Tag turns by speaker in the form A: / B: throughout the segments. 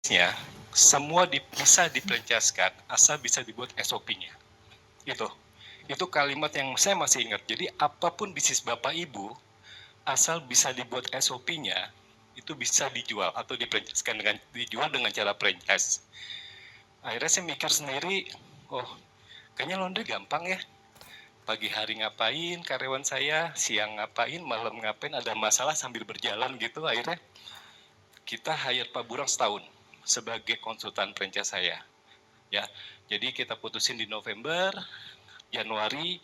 A: Ya, semua bisa difranchiskan asal bisa dibuat SOP-nya. Itu kalimat yang saya masih ingat. Jadi apapun bisnis Bapak Ibu, asal bisa dibuat SOP-nya, itu bisa dijual atau dijual dengan cara franchise. Akhirnya saya mikir sendiri, oh kayaknya laundry gampang ya. Pagi hari ngapain karyawan saya, siang ngapain, malam ngapain, ada masalah sambil berjalan gitu. Akhirnya kita hire Pak Burang setahun sebagai konsultan franchise saya. Ya, jadi kita putusin di November, Januari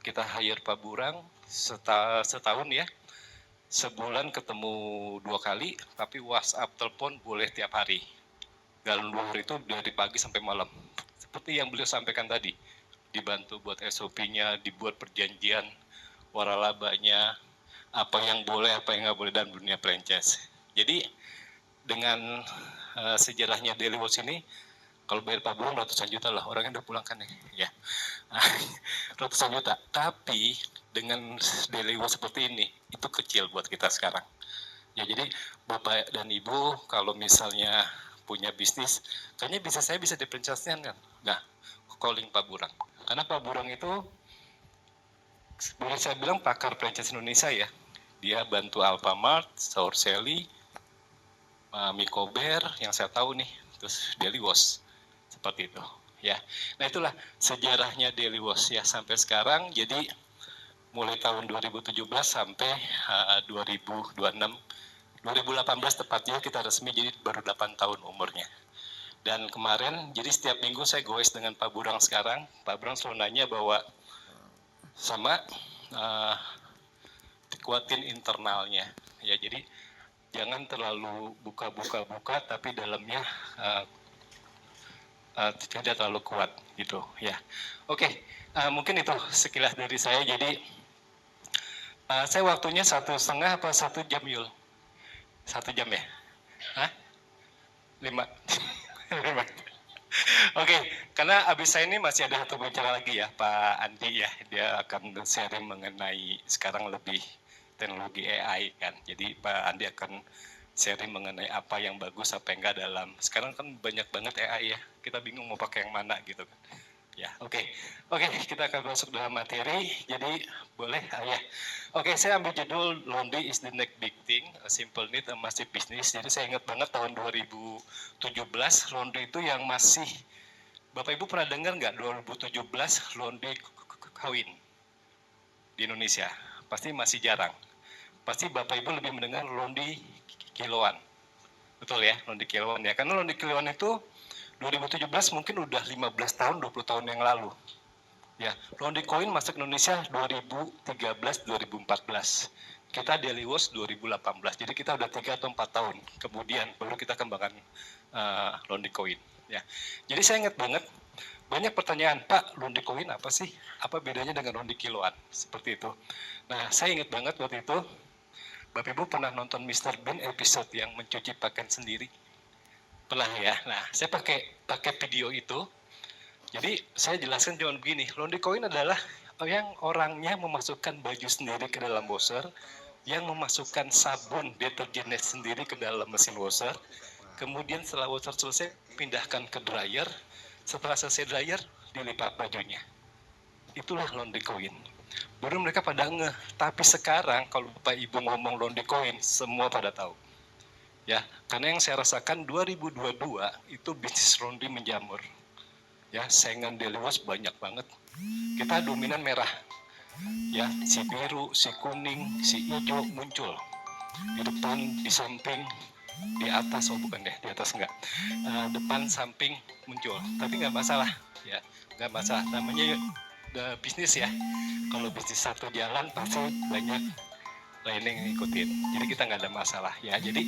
A: kita hire Pak Burang setahun ya. Sebulan ketemu 2 kali, tapi WhatsApp telepon boleh tiap hari. Dalam 2 hari itu dari pagi sampai malam. Seperti yang beliau sampaikan tadi, dibantu buat SOP-nya, dibuat perjanjian waralabanya, apa yang boleh, apa yang nggak boleh dalam dunia franchise. Jadi dengan sejarahnya Daily Watch ini, kalau bayar Pak Burung ratusan juta lah, orangnya udah pulang kan ya. Ratusan juta. Tapi dengan Daily Watch seperti ini, itu kecil buat kita sekarang. Ya jadi Bapak dan Ibu kalau misalnya punya bisnis, kayaknya saya bisa difranchiskan kan? Nah, calling Pak Burang. Karena Pak Burang itu boleh saya bilang pakar franchise Indonesia ya. Dia bantu Alfamart, Saur Sally, Mikober yang saya tahu nih, terus Daily Watch seperti itu ya. Nah itulah sejarahnya Daily Watch ya sampai sekarang. Jadi mulai tahun 2017 sampai 2026 2018 tepatnya kita resmi, jadi baru 8 tahun umurnya. Dan kemarin jadi setiap minggu saya goes dengan Pak Burang sekarang. Pak Burang selalu nanya bahwa sama kuatin internalnya ya, jadi jangan terlalu buka tapi dalamnya tidak terlalu kuat gitu ya. Oke, mungkin itu sekilas dari saya. Jadi saya waktunya 1,5 apa 1 jam Yul? 1 jam ya? Hah? 5? 5. Oke, karena abis saya ini masih ada satu bicara lagi ya, Pak Andi ya. Dia akan sharing mengenai sekarang lebih teknologi AI kan. Jadi Pak Andi akan sharing mengenai apa yang bagus, apa yang enggak dalam. Sekarang kan banyak banget AI ya. Kita bingung mau pakai yang mana gitu kan. Ya, oke, kita akan masuk dalam materi. Jadi boleh, ya. Oke, saya ambil judul Laundry is the next big thing, a simple need, a massive business. Jadi saya ingat banget tahun 2017 laundry itu yang masih, Bapak Ibu pernah dengar nggak 2017 laundry kawin di Indonesia? Pasti masih jarang. Pasti Bapak Ibu lebih mendengar laundry kiloan. Betul ya, laundry kiloan ya. Karena laundry kiloan itu 2017 mungkin udah 15 tahun, 20 tahun yang lalu. Ya, laundry coin masuk Indonesia 2013-2014. Kita Daily Watch 2018. Jadi kita udah 3 atau 4 tahun. Kemudian baru kita kembangkan laundry coin. Ya. Jadi saya ingat banget banyak pertanyaan, Pak, laundry coin apa sih? Apa bedanya dengan laundry kiloan? Seperti itu. Nah, saya ingat banget waktu itu Bapak Ibu pernah nonton Mr. Bean episode yang mencuci pakaian sendiri? Pernah ya. Nah, saya pakai video itu. Jadi saya jelaskan cuma begini, laundry coin adalah yang orangnya memasukkan baju sendiri ke dalam washer, yang memasukkan sabun deterjennya sendiri ke dalam mesin washer, kemudian setelah washer selesai pindahkan ke dryer, setelah selesai dryer dilipat bajunya. Itulah laundry coin. Baru mereka pada ngeh, tapi sekarang kalau Bapak Ibu ngomong laundry coin, semua pada tahu. Ya, karena yang saya rasakan 2022 itu bisnis laundry menjamur. Ya, saingan Daily Watch banyak banget. Kita dominan merah. Ya, si biru, si kuning, si hijau muncul. Di depan, di samping, di atas, oh bukan deh, di atas enggak. Depan, samping muncul. Tapi nggak masalah, ya, nggak masalah. Namanya bisnis ya. Kalau bisnis satu jalan pasti banyak lain yang ngikutin. Jadi kita nggak ada masalah ya. Jadi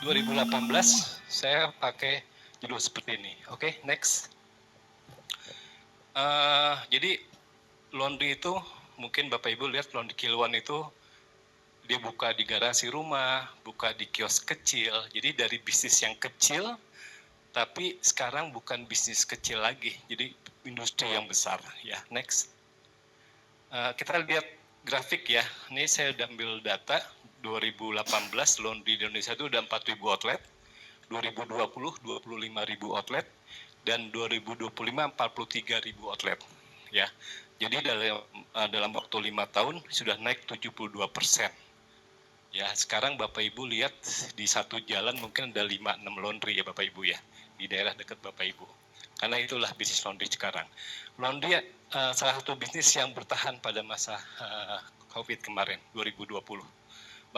A: 2018 saya pakai judul seperti ini. Oke, next. Jadi laundry itu mungkin Bapak Ibu lihat laundry kiloan itu dia buka di garasi rumah, buka di kios kecil. Jadi dari bisnis yang kecil, tapi sekarang bukan bisnis kecil lagi. Jadi industri yang besar. Ya, next. Kita lihat grafik ya. Ini saya udah ambil data 2018 laundry di Indonesia itu udah 4.000 outlet. 2020 25.000 outlet, dan 2025 43.000 outlet. Ya, jadi dalam waktu 5 tahun sudah naik 72%. Ya, sekarang Bapak Ibu lihat di satu jalan mungkin ada 5-6 laundry ya Bapak Ibu ya, di daerah dekat Bapak Ibu. Karena itulah bisnis laundry sekarang. Laundry salah satu bisnis yang bertahan pada masa COVID kemarin, 2020.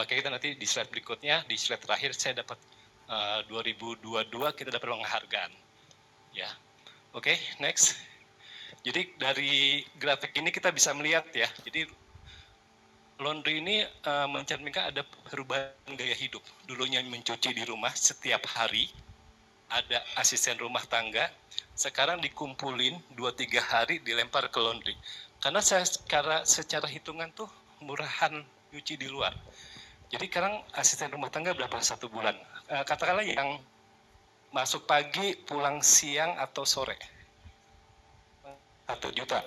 A: Makanya kita nanti di slide berikutnya, di slide terakhir saya dapat 2022 kita dapat penghargaan. Ya, oke, next. Jadi dari grafik ini kita bisa melihat ya, jadi laundry ini mencerminkan ada perubahan gaya hidup. Dulunya mencuci di rumah setiap hari, ada asisten rumah tangga, sekarang dikumpulin 2-3 hari dilempar ke laundry. Karena secara hitungan tuh murahan nyuci di luar. Jadi sekarang asisten rumah tangga berapa satu bulan? Katakanlah yang masuk pagi, pulang siang atau sore. 1 juta.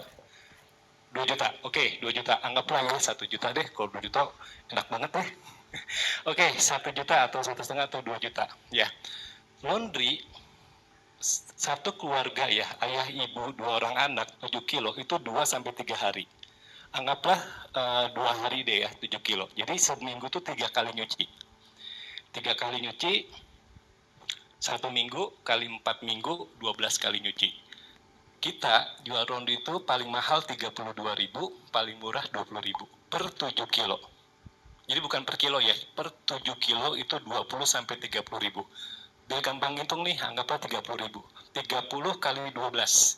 A: 2 juta. Oke, 2 juta. Anggaplah ya 1 juta deh. Kalau 2 juta enak banget deh. Oke, 1 juta atau 1,5 atau 2 juta. Ya. Laundry satu keluarga ya, ayah, ibu, 2 orang anak, 7 kilo itu 2-3 hari. Anggaplah 2 hari deh ya, 7 kilo. Jadi seminggu tuh 3 kali nyuci. 3 kali nyuci, 1 minggu kali 4 minggu, 12 kali nyuci. Kita jual laundry itu paling mahal 32.000, paling murah 20.000 per 7 kilo. Jadi bukan per kilo ya, per 7 kilo itu 20-30.000. Biar gampang hitung nih, anggaplah 30.000. 30 kali 12.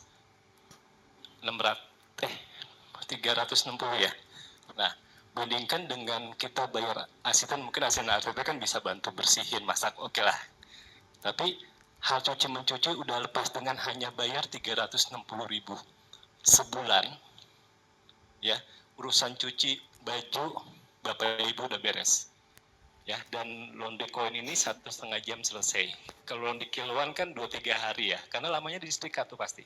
A: 360 ya. Nah, bandingkan dengan kita bayar asisten, mungkin asisten kan bisa bantu bersihin, masak, oke lah. Tapi hal cuci-mencuci udah lepas dengan hanya bayar 360.000 sebulan. Ya, urusan cuci baju Bapak Ibu udah beres. Ya, dan laundry coin ini 1,5 jam selesai. Kalau laundry kiloan kan 2-3 hari ya, karena lamanya di setrika tuh pasti.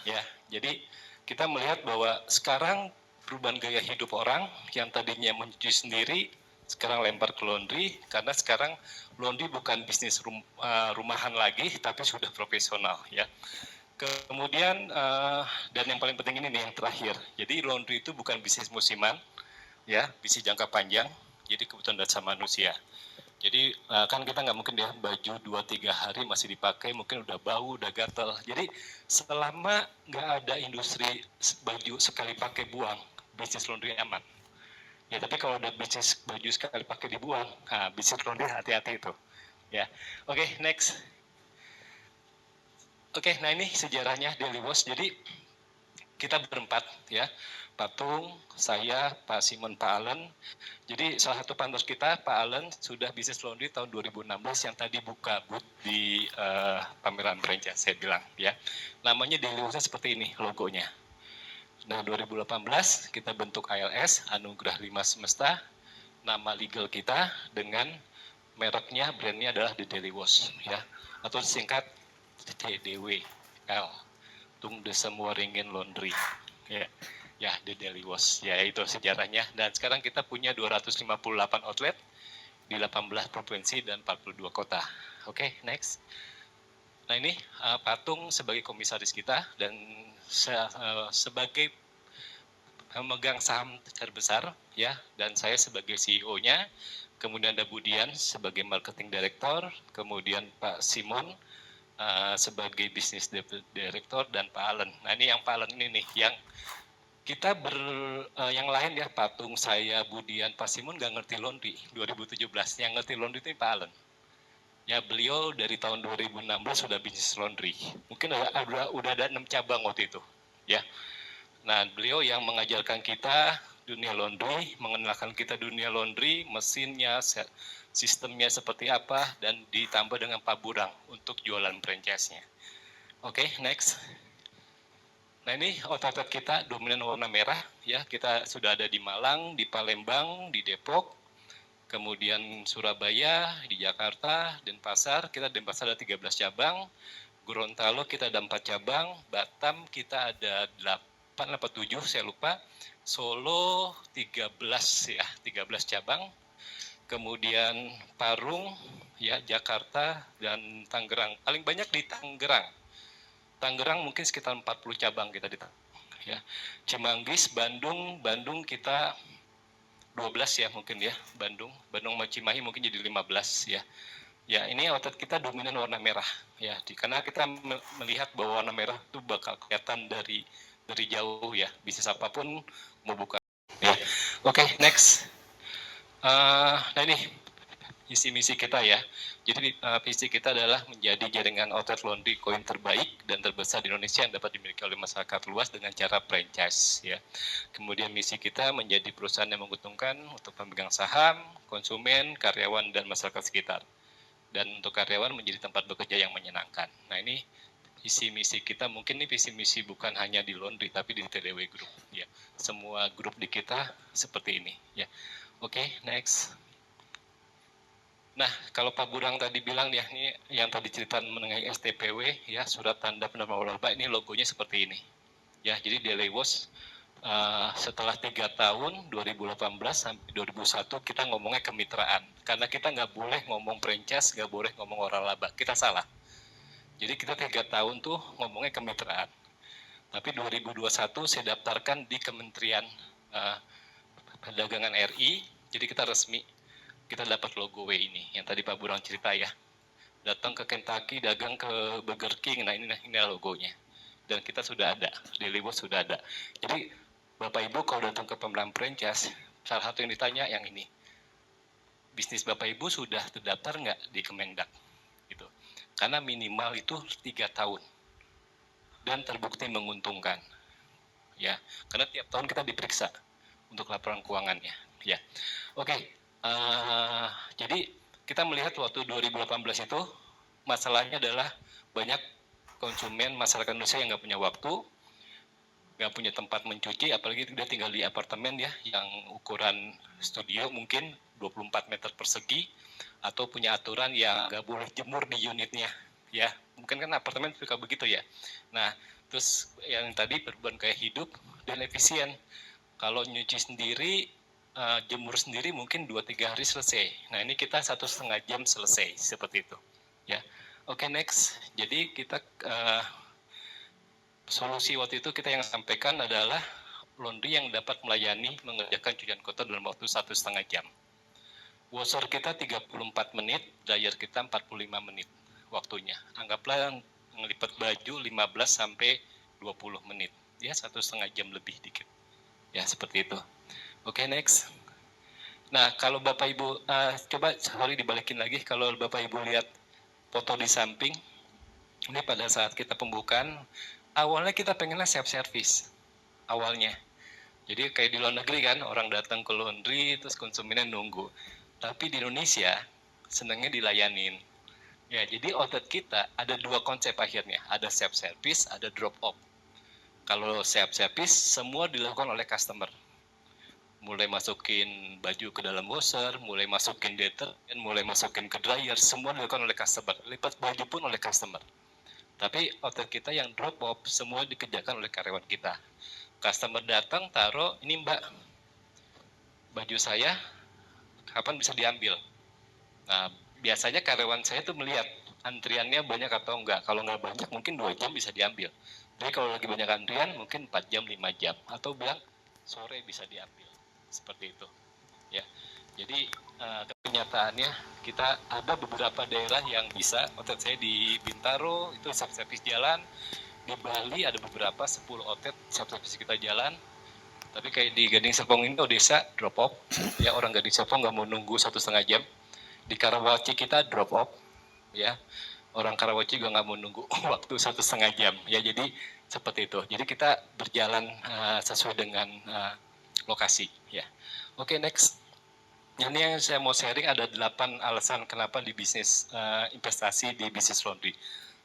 A: Ya, jadi kita melihat bahwa sekarang perubahan gaya hidup orang yang tadinya mencuci sendiri, sekarang lempar ke laundry, karena sekarang laundry bukan bisnis rumahan lagi, tapi sudah profesional ya. Kemudian dan yang paling penting ini nih yang terakhir. Jadi laundry itu bukan bisnis musiman, ya, bisnis jangka panjang. Jadi kebutuhan dasar manusia. Jadi kan kita nggak mungkin ya baju 2-3 hari masih dipakai, mungkin udah bau, udah gatel. Jadi selama nggak ada industri baju sekali pakai buang, bisnis laundry aman. Ya tapi kalau ada bisnis baju sekali pakai dibuang, nah, bisnis laundry hati-hati itu. Ya, oke, next. Oke, nah ini sejarahnya Daily Wash. Jadi kita berempat ya, Patung, saya, Pak Simon, Pak Allen. Jadi salah satu partner kita, Pak Allen, sudah bisnis laundry tahun 2016 yang tadi buka booth di pameran franchise, saya bilang ya. Namanya Daily Wash seperti ini logonya. Nah 2018 kita bentuk ALS, Anugerah 5 Semesta, nama legal kita dengan mereknya, brandnya adalah The Daily Wash ya, atau singkat TDWL. Tung de Semua Ringin Laundry ya. Ya, The Daily Wash. Ya, itu sejarahnya. Dan sekarang kita punya 258 outlet di 18 provinsi dan 42 kota. Oke, next. Nah, ini Patung sebagai komisaris kita dan sebagai pemegang saham terbesar ya, dan saya sebagai CEO-nya. Kemudian ada Budian sebagai marketing director, kemudian Pak Simon sebagai business director, dan Pak Allen. Nah, ini yang Pak Allen ini nih yang kita yang lain ya, Patung, saya, Budian, Pak Simon nggak ngerti laundry 2017. Yang ngerti laundry itu Pak Allen. Ya, beliau dari tahun 2016 sudah bisnis laundry. Mungkin udah ada 6 cabang waktu itu. Ya. Nah, beliau yang mengajarkan kita dunia laundry, mengenalkan kita dunia laundry, mesinnya, sistemnya seperti apa, dan ditambah dengan Pak Burang untuk jualan franchise-nya. Oke, next. Nah ini outlet kita dominan warna merah ya, kita sudah ada di Malang, di Palembang, di Depok, kemudian Surabaya, di Jakarta, Denpasar, kita Denpasar ada 13 cabang, Gorontalo kita ada 4 cabang, Batam kita ada 8 atau 7 saya lupa, Solo 13 ya, 13 cabang, kemudian Parung ya, Jakarta dan Tangerang. Paling banyak di Tangerang. Tangerang mungkin sekitar 40 cabang kita di ya. Cimanggis, Bandung kita 12 ya mungkin ya, Bandung sama Cimahi mungkin jadi 15 ya. Ya, ini outlet kita dominan warna merah ya, karena kita melihat bahwa warna merah itu bakal kelihatan dari jauh ya, bisnis apapun mau buka ya. Oke, next. Nah ini visi misi kita ya. Jadi visi kita adalah menjadi jaringan outlet laundry koin terbaik dan terbesar di Indonesia yang dapat dimiliki oleh masyarakat luas dengan cara franchise ya. Kemudian misi kita menjadi perusahaan yang menguntungkan untuk pemegang saham, konsumen, karyawan dan masyarakat sekitar. Dan untuk karyawan menjadi tempat bekerja yang menyenangkan. Nah ini visi misi kita, mungkin ini visi misi bukan hanya di laundry tapi di TDW Group ya. Semua grup di kita seperti ini ya. Oke, next. Nah, kalau Pak Burang tadi bilang ya, ini yang tadi cerita mengenai STPW ya, surat tanda penerima laba, ini logonya seperti ini. Ya, jadi Daily Wash setelah 3 tahun 2018 sampai 2001 kita ngomongnya kemitraan, karena kita nggak boleh ngomong franchise, nggak boleh ngomong orang laba, kita salah. Jadi kita 3 tahun tuh ngomongnya kemitraan. Tapi 2021 saya daftarkan di Kementerian Perdagangan RI, jadi kita resmi, kita dapat logo W ini yang tadi Pak Burang cerita ya. Datang ke Kentucky, dagang ke Burger King, nah ini logonya. Dan kita sudah ada, Daily Wash sudah ada. Jadi Bapak Ibu kalau datang ke pemegang franchise, salah satu yang ditanya yang ini, bisnis Bapak Ibu sudah terdaftar nggak di Kemendak? Gitu. Karena minimal itu 3 tahun dan terbukti menguntungkan. Ya, karena tiap tahun kita diperiksa untuk laporan keuangannya. Ya, oke. Jadi kita melihat waktu 2018 itu masalahnya adalah banyak konsumen masyarakat Indonesia yang nggak punya waktu, nggak punya tempat mencuci, apalagi dia tinggal di apartemen ya, yang ukuran studio mungkin 24 meter persegi, atau punya aturan yang nggak boleh jemur di unitnya, ya. Mungkin kan apartemen suka begitu ya. Nah, terus yang tadi perubahan gaya hidup dan efisien. Kalau nyuci sendiri, jemur sendiri mungkin 2-3 hari selesai. Nah, ini kita 1,5 jam selesai, seperti itu. Ya, oke, next. Jadi kita solusi waktu itu kita yang sampaikan adalah laundry yang dapat melayani mengerjakan cucian kotor dalam waktu 1,5 jam. Washer kita 34 menit, dryer kita 45 menit waktunya. Anggaplah ngelipat baju 15 sampai 20 menit. Ya, 1,5 jam lebih dikit. Ya, seperti itu. Oke, next. Nah, kalau Bapak Ibu, coba sorry dibalikin lagi, kalau Bapak Ibu lihat foto di samping, ini pada saat kita pembukaan, awalnya kita pengennya self-service, awalnya. Jadi kayak di luar negeri kan, orang datang ke laundry, terus konsumennya nunggu. Tapi di Indonesia, senangnya dilayanin. Ya, jadi outlet kita ada 2 konsep akhirnya, ada self-service, ada drop-off. Kalau self-service, semua dilakukan oleh customer. Mulai masukin baju ke dalam washer, mulai masukin deterjen, mulai masukin ke dryer, semua dilakukan oleh customer. Lipat baju pun oleh customer. Tapi outlet kita yang drop off, semua dikerjakan oleh karyawan kita. Customer datang, taruh, ini Mbak, baju saya, kapan bisa diambil? Nah, biasanya karyawan saya tuh melihat antriannya banyak atau enggak. Kalau enggak banyak, mungkin 2 jam bisa diambil. Jadi kalau lagi banyak antrian, mungkin 4 jam, 5 jam. Atau bilang, sore bisa diambil. Seperti itu. Ya, jadi kenyataannya kita ada beberapa daerah yang bisa. Outlet saya di Bintaro itu self-service jalan, di Bali ada beberapa 10 outlet self-service kita jalan, tapi kayak di Gading Serpong ini desa drop off, ya orang Gading Serpong nggak mau nunggu 1,5 jam. Di Karawaci kita drop off, ya orang Karawaci juga nggak mau nunggu waktu 1,5 jam, ya jadi seperti itu. Jadi kita berjalan sesuai dengan lokasi, ya. Oke, next. Ini yang saya mau sharing ada 8 alasan kenapa di bisnis investasi di bisnis laundry.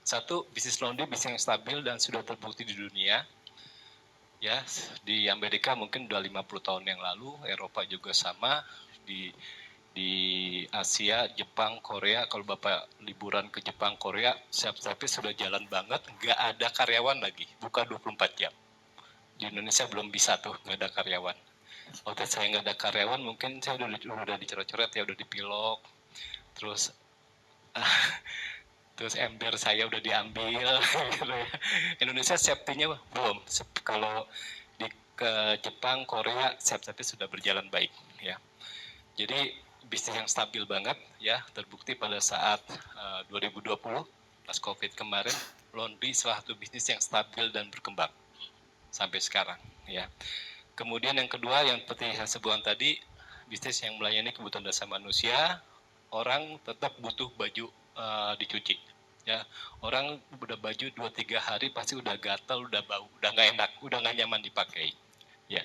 A: 1, bisnis laundry bisnis yang stabil dan sudah terbukti di dunia. Ya, di Amerika mungkin udah 50 tahun yang lalu, Eropa juga sama, di Asia, Jepang, Korea, kalau Bapak liburan ke Jepang, Korea, self-service sudah jalan banget, nggak ada karyawan lagi, buka 24 jam. Di Indonesia belum bisa tuh, nggak ada karyawan. Waktu saya nggak ada karyawan, mungkin saya udah dicoret-coret ya, udah dipilok, terus terus ember saya udah diambil gitu ya. Indonesia safety-nya belum. Kalau ke Jepang, Korea, safety sudah berjalan baik ya. Jadi bisnis yang stabil banget ya, terbukti pada saat 2020 pas Covid kemarin, laundry salah satu bisnis yang stabil dan berkembang sampai sekarang ya. Kemudian yang kedua yang seperti saya sebutkan tadi, bisnis yang melayani kebutuhan dasar manusia, orang tetap butuh baju dicuci. Ya, orang udah baju 2-3 hari pasti udah gatal, udah bau, udah nggak enak, udah nggak nyaman dipakai. Ya.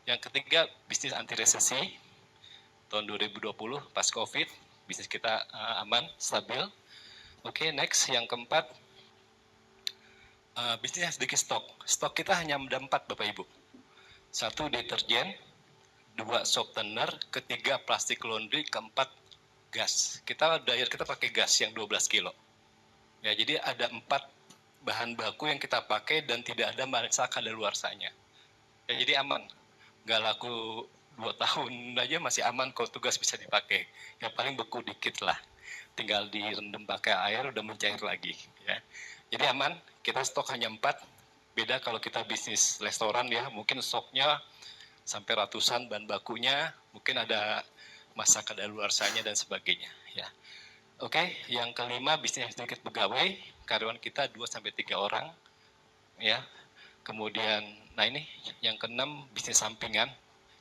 A: Yang ketiga, bisnis anti resesi. Tahun 2020 pas Covid, bisnis kita aman, stabil. Oke, next yang keempat, bisnis yang sedikit stok. Stok kita hanya ada 4 Bapak Ibu. 1 deterjen, 2 softener, ketiga plastik laundry, keempat gas. Kita dryer kita pakai gas yang 12 kilo. Ya, jadi ada 4 bahan baku yang kita pakai dan tidak ada masa kadaluarsanya. Ya, jadi aman. Nggak laku 2 tahun aja masih aman kalau tugas bisa dipakai. Yang paling beku dikit lah. Tinggal direndam pakai air udah mencair lagi. Ya. Jadi aman, kita stok hanya 4. Beda kalau kita bisnis restoran ya, mungkin stoknya sampai ratusan bahan bakunya, mungkin ada masa kadaluarsanya dan sebagainya. Ya. Oke, yang kelima bisnis sedikit pegawai, karyawan kita 2-3 orang. Ya. Kemudian, nah ini yang keenam bisnis sampingan.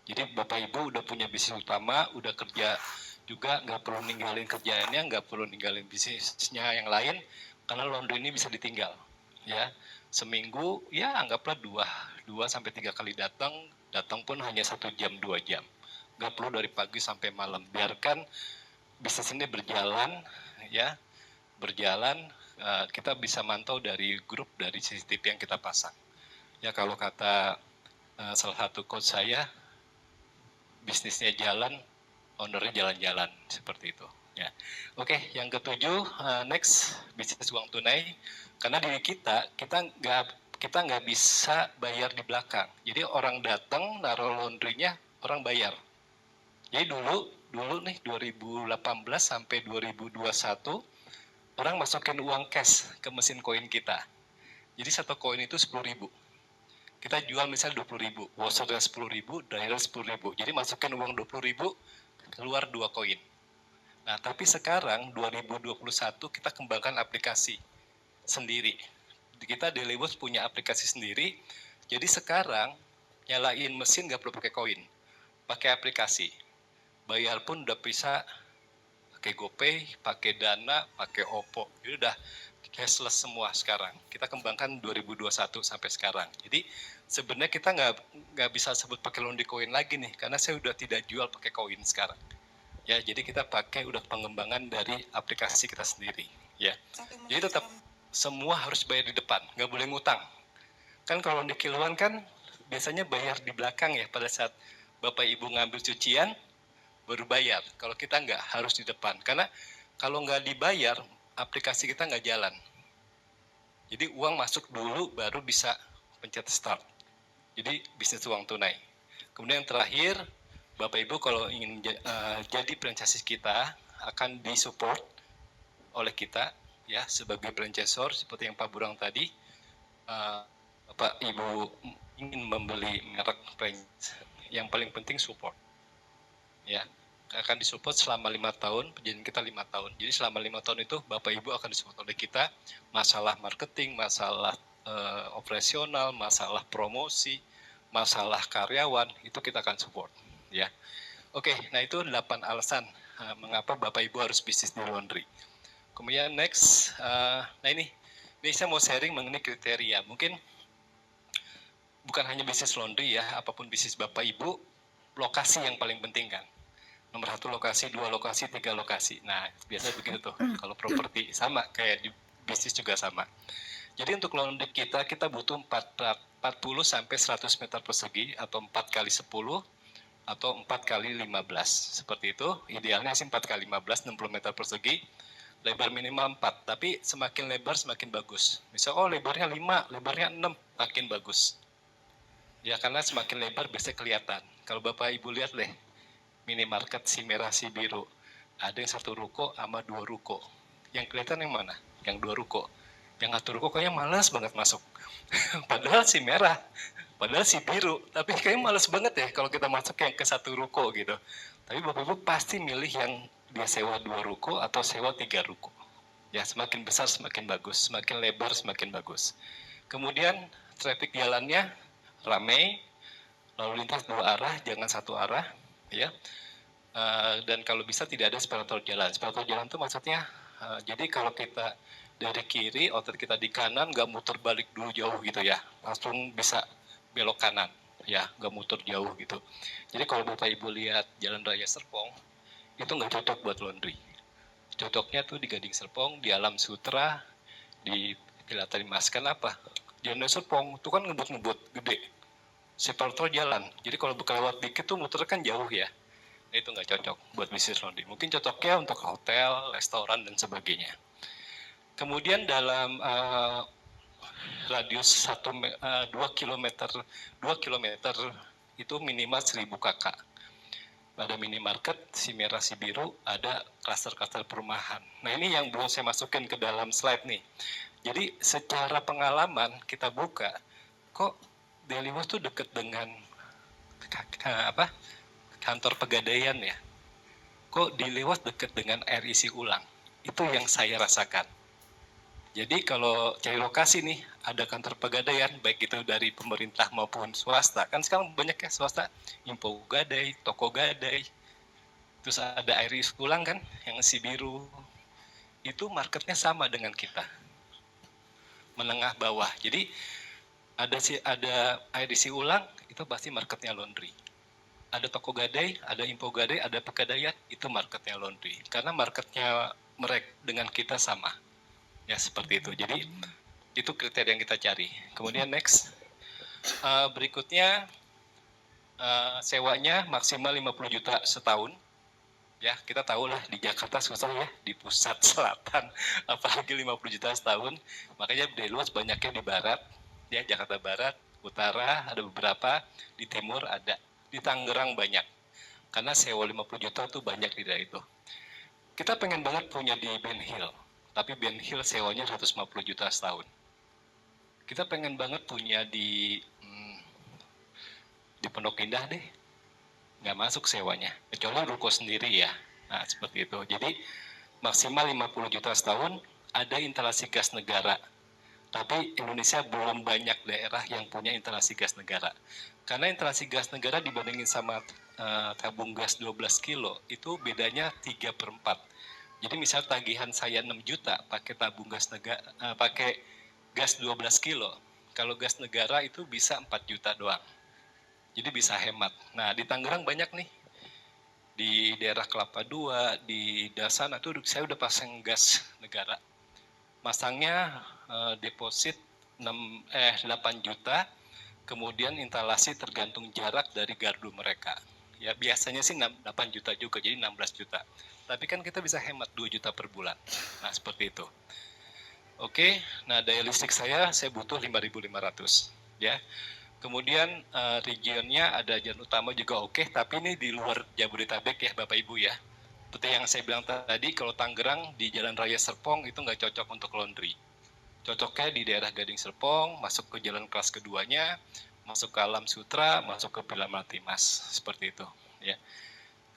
A: Jadi Bapak Ibu udah punya bisnis utama, udah kerja juga, nggak perlu ninggalin kerjaannya, nggak perlu ninggalin bisnisnya yang lain, karena laundry ini bisa ditinggal. Ya, seminggu ya anggaplah 2-3 kali datang pun hanya 1 jam 2 jam. Nggak perlu dari pagi sampai malam. Biarkan bisnis ini berjalan, ya, berjalan. Kita bisa mantau dari grup, dari CCTV yang kita pasang. Ya kalau kata salah satu coach saya, bisnisnya jalan, ownernya jalan-jalan, seperti itu. Ya. Oke, yang ketujuh, next, bisnis uang tunai. Karena diri kita nggak bisa bayar di belakang. Jadi orang datang naruh laundry-nya, orang bayar. Jadi dulu nih 2018 sampai 2021 orang masukin uang cash ke mesin koin kita. Jadi satu koin itu 10.000. Kita jual misalnya 20.000, washernya 10.000, dryer 10.000. Jadi masukin uang 20.000, keluar 2 koin. Nah, tapi sekarang 2021 kita kembangkan aplikasi sendiri. Kita Delibos punya aplikasi sendiri. Jadi sekarang nyalain mesin nggak perlu pakai koin, pakai aplikasi. Bayar pun udah bisa pakai GoPay, pakai Dana, pakai Oppo. Jadi udah cashless semua sekarang. Kita kembangkan 2021 sampai sekarang. Jadi sebenarnya kita nggak bisa sebut pakai laundry koin lagi nih, karena saya udah tidak jual pakai koin sekarang. Ya, jadi kita pakai udah pengembangan dari aplikasi kita sendiri. Ya, jadi tetap semua harus bayar di depan, nggak boleh ngutang. Kan kalau di kiloan kan biasanya bayar di belakang ya, pada saat Bapak Ibu ngambil cucian baru bayar. Kalau kita nggak, harus di depan. Karena kalau nggak dibayar, aplikasi kita nggak jalan. Jadi uang masuk dulu baru bisa pencet start. Jadi bisnis uang tunai. Kemudian yang terakhir, Bapak Ibu kalau ingin jadi franchise kita akan disupport oleh kita ya sebagai franchisor seperti yang Pak Burang tadi. Bapak Ibu ingin membeli merek franchise, yang paling penting support. Ya, akan disupport selama 5 tahun, perjanjian kita 5 tahun. Jadi selama 5 tahun itu Bapak Ibu akan disupport oleh kita, masalah marketing, masalah operasional, masalah promosi, masalah karyawan, itu kita akan support. Ya. Oke, nah itu 8 alasan mengapa Bapak Ibu harus bisnis di laundry. Kemudian next, nah ini saya mau sharing mengenai kriteria. Mungkin bukan hanya bisnis laundry ya, apapun bisnis Bapak Ibu, lokasi yang paling penting kan. Nomor 1 lokasi, 2 lokasi, 3 lokasi. Nah, biasa begitu tuh. Kalau properti sama, kayak di bisnis juga sama. Jadi untuk laundry kita butuh 40 sampai 100 meter persegi atau 4 kali 10 atau 4 kali 15. Seperti itu. Idealnya sih 4 kali 15, 60 meter persegi. Lebar minimal 4, tapi semakin lebar semakin bagus. Misal, lebarnya 5, lebarnya 6, makin bagus. Ya, karena semakin lebar biasanya kelihatan. Kalau Bapak Ibu lihat deh, minimarket si merah si biru, ada yang 1 ruko sama 2 ruko Yang kelihatan yang mana? Yang 2 ruko. Yang 1 ruko kayaknya malas banget masuk. Padahal si merah, padahal si biru, tapi kayaknya males banget ya kalau kita masuk yang ke 1 ruko gitu. Tapi Bapak Ibu pasti milih yang dia sewa 2 ruko atau sewa 3 ruko. Ya, semakin besar semakin bagus, semakin lebar semakin bagus. Kemudian traffic jalannya ramai, lalu lintas 2 arah, jangan 1 arah, ya. Dan kalau bisa tidak ada separator jalan. Separator jalan itu maksudnya, jadi kalau kita dari kiri, otot kita di kanan, nggak muter balik dulu jauh gitu ya, langsung bisa belok kanan, ya, nggak muter jauh gitu. Jadi kalau Bapak Ibu lihat Jalan Raya Serpong, itu nggak cocok buat laundry. Cocoknya tuh di Gading Serpong, di Alam Sutra, di Pilata Dimas. Kenapa? Jalan Raya Serpong itu kan ngebut-ngebut gede, separator jalan. Jadi kalau lewat dikit tuh muter kan jauh ya. Itu nggak cocok buat bisnis laundry. Mungkin cocoknya untuk hotel, restoran, dan sebagainya. Kemudian dalam radius 2 kilometer itu minimal 1000 kakak. Ada minimarket, si merah, si biru, ada klaster-klaster perumahan. Nah ini yang belum saya masukin ke dalam slide nih. Jadi secara pengalaman kita buka, kok Deliwas tuh deket dengan kantor pegadaian ya. Kok Deliwas deket dengan air isi ulang? Itu yang saya rasakan. Jadi kalau cari lokasi nih, ada kantor pegadaian, baik itu dari pemerintah maupun swasta. Kan sekarang banyak ya swasta, Info Gadai, Toko Gadai. Terus ada air isi ulang kan, yang si biru. Itu marketnya sama dengan kita. Menengah bawah. Jadi ada air isi ulang, itu pasti marketnya laundry. Ada Toko Gadai, ada Info Gadai, ada Pegadaian, itu marketnya laundry. Karena marketnya mereka dengan kita sama. Ya, seperti itu. Jadi, itu kriteria yang kita cari. Kemudian next. Berikutnya, sewanya maksimal 50 juta setahun. Ya, kita tahu lah di Jakarta susah ya, di pusat selatan. Apalagi 50 juta setahun. Makanya Deliwas banyaknya di barat. Ya, Jakarta Barat, Utara, ada beberapa. Di Timur ada. Di Tangerang banyak. Karena sewa 50 juta tuh banyak di daerah itu. Kita pengen banget punya di Ben Hill, tapi Ben Hill sewanya 150 juta setahun. Kita pengen banget punya di Pondok Indah deh, nggak masuk sewanya, kecuali ruko sendiri ya. Nah seperti itu. Jadi maksimal 50 juta setahun, ada instalasi gas negara. Tapi Indonesia belum banyak daerah yang punya instalasi gas negara. Karena instalasi gas negara dibandingin sama tabung gas 12 kilo, itu bedanya 3/4. Jadi misal tagihan saya 6 juta pakai tabung gas negara, pakai gas 12 kilo. Kalau gas negara itu bisa 4 juta doang. Jadi bisa hemat. Nah di Tangerang banyak nih. Di daerah Kelapa II, di Dasana tuh saya udah pasang gas negara. Masangnya deposit 8 juta, kemudian instalasi tergantung jarak dari gardu mereka. Ya biasanya sih 8 juta juga, jadi 16 juta. Tapi kan kita bisa hemat 2 juta per bulan. Nah seperti itu. Oke, nah daya listrik saya butuh 5.500. Ya. Kemudian regionnya ada jalan utama juga oke, tapi ini di luar Jabodetabek ya Bapak Ibu ya. Seperti yang saya bilang tadi, kalau Tangerang di Jalan Raya Serpong itu nggak cocok untuk laundry. Cocoknya di daerah Gading Serpong, masuk ke jalan kelas keduanya, masuk ke Alam Sutra, masuk ke Pilata Dimas, seperti itu. Ya.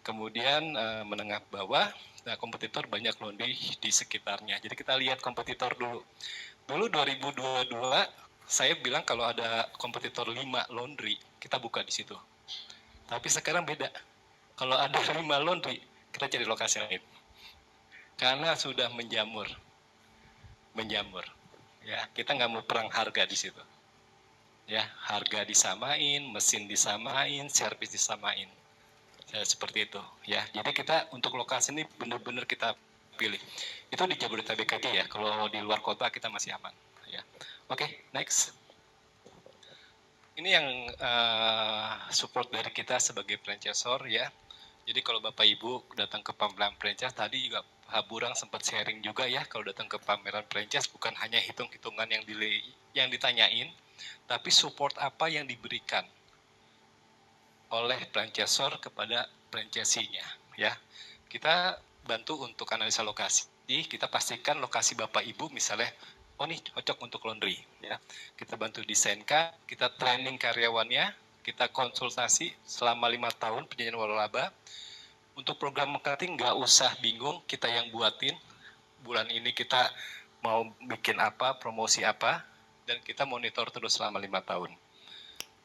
A: Kemudian menengah bawah, nah kompetitor banyak laundry di sekitarnya. Jadi kita lihat kompetitor dulu. Dulu 2022 saya bilang kalau ada kompetitor 5 laundry, kita buka di situ. Tapi sekarang beda. Kalau ada 5 laundry, kita cari lokasi lain. Karena sudah menjamur. Ya, kita nggak mau perang harga di situ. Ya, harga disamain, mesin disamain, servis disamain. Ya, seperti itu. Ya, jadi kita untuk lokasi ini benar-benar kita pilih. Itu di Jabodetabek aja ya. Kalau di luar kota kita masih aman. Ya, oke, next. Ini yang support dari kita sebagai franchisor ya. Jadi kalau Bapak Ibu datang ke pameran franchise, tadi juga Haburang sempat sharing juga ya, kalau datang ke pameran franchise bukan hanya hitung-hitungan yang ditanyain, tapi support apa yang diberikan oleh franchisor kepada franchisee-nya ya. Kita bantu untuk analisa lokasi, kita pastikan lokasi Bapak Ibu misalnya, oh nih cocok untuk laundry, ya. Kita bantu desainkan, kita training karyawannya, kita konsultasi selama 5 tahun perjanjian waralaba. Untuk program marketing nggak usah bingung, kita yang buatin. Bulan ini kita mau bikin apa, promosi apa, dan kita monitor terus selama 5 tahun.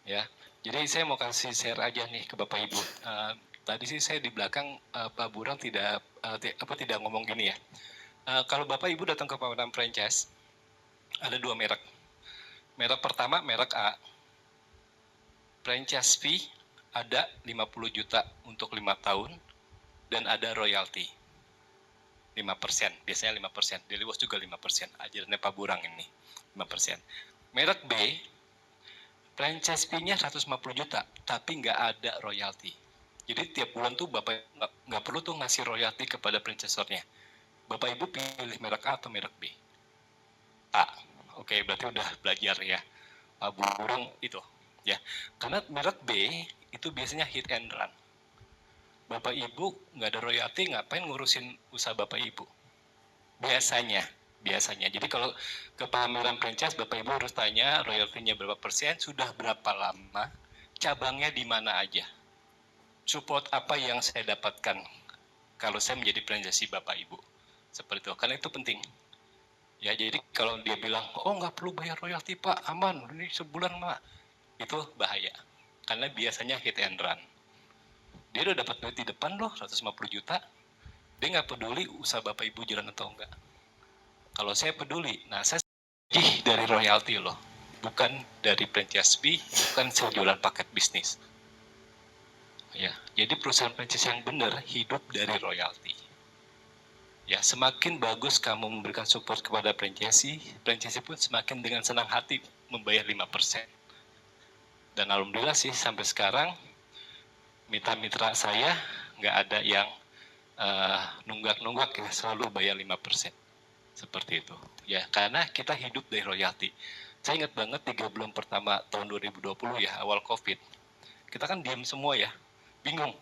A: Ya, jadi saya mau kasih share aja nih ke Bapak Ibu. Tadi sih saya di belakang Pak Burang tidak ngomong gini ya. Kalau Bapak Ibu datang ke pameran franchise, ada 2 merek. Merek pertama merek A. Franchise fee ada 50 juta untuk 5 tahun dan ada royalty. 5%, biasanya 5%. Deliwas juga 5%. Ajarannya Pak Burang ini 5%. Merek B, franchise fee-nya 150 juta, tapi nggak ada royalty. Jadi tiap bulan tuh Bapak nggak perlu tuh ngasih royalty kepada franchisor-nya. Bapak Ibu pilih merek A atau merek B? A. Oke, berarti udah belajar ya. Pak Burung itu. Ya, karena merek B itu biasanya hit and run. Bapak Ibu nggak ada royalty, ngapain ngurusin usaha Bapak Ibu? Biasanya. Jadi kalau ke pameran franchise, Bapak Ibu harus tanya royaltinya berapa persen, sudah berapa lama, cabangnya di mana aja. Support apa yang saya dapatkan kalau saya menjadi franchisee Bapak Ibu. Seperti itu, karena itu penting. Ya, jadi kalau dia bilang, oh nggak perlu bayar royalti Pak, aman, ini sebulan Pak. Itu bahaya. Karena biasanya hit and run. Dia udah dapat duit di depan loh, 150 juta. Dia nggak peduli usaha Bapak Ibu jalan atau enggak. Kalau saya peduli, nah saya dari royalti loh, bukan dari franchise fee, bukan saya jualan paket bisnis. Ya, jadi perusahaan franchise yang benar hidup dari royalti. Ya, semakin bagus kamu memberikan support kepada franchisee pun semakin dengan senang hati membayar 5%. Dan alhamdulillah sih sampai sekarang mitra-mitra saya nggak ada yang nunggak-nunggak ya, selalu bayar 5%. Seperti itu. Ya, karena kita hidup dari royalti. Saya ingat banget 3 bulan pertama tahun 2020 ya, awal COVID. Kita kan diam semua ya, bingung.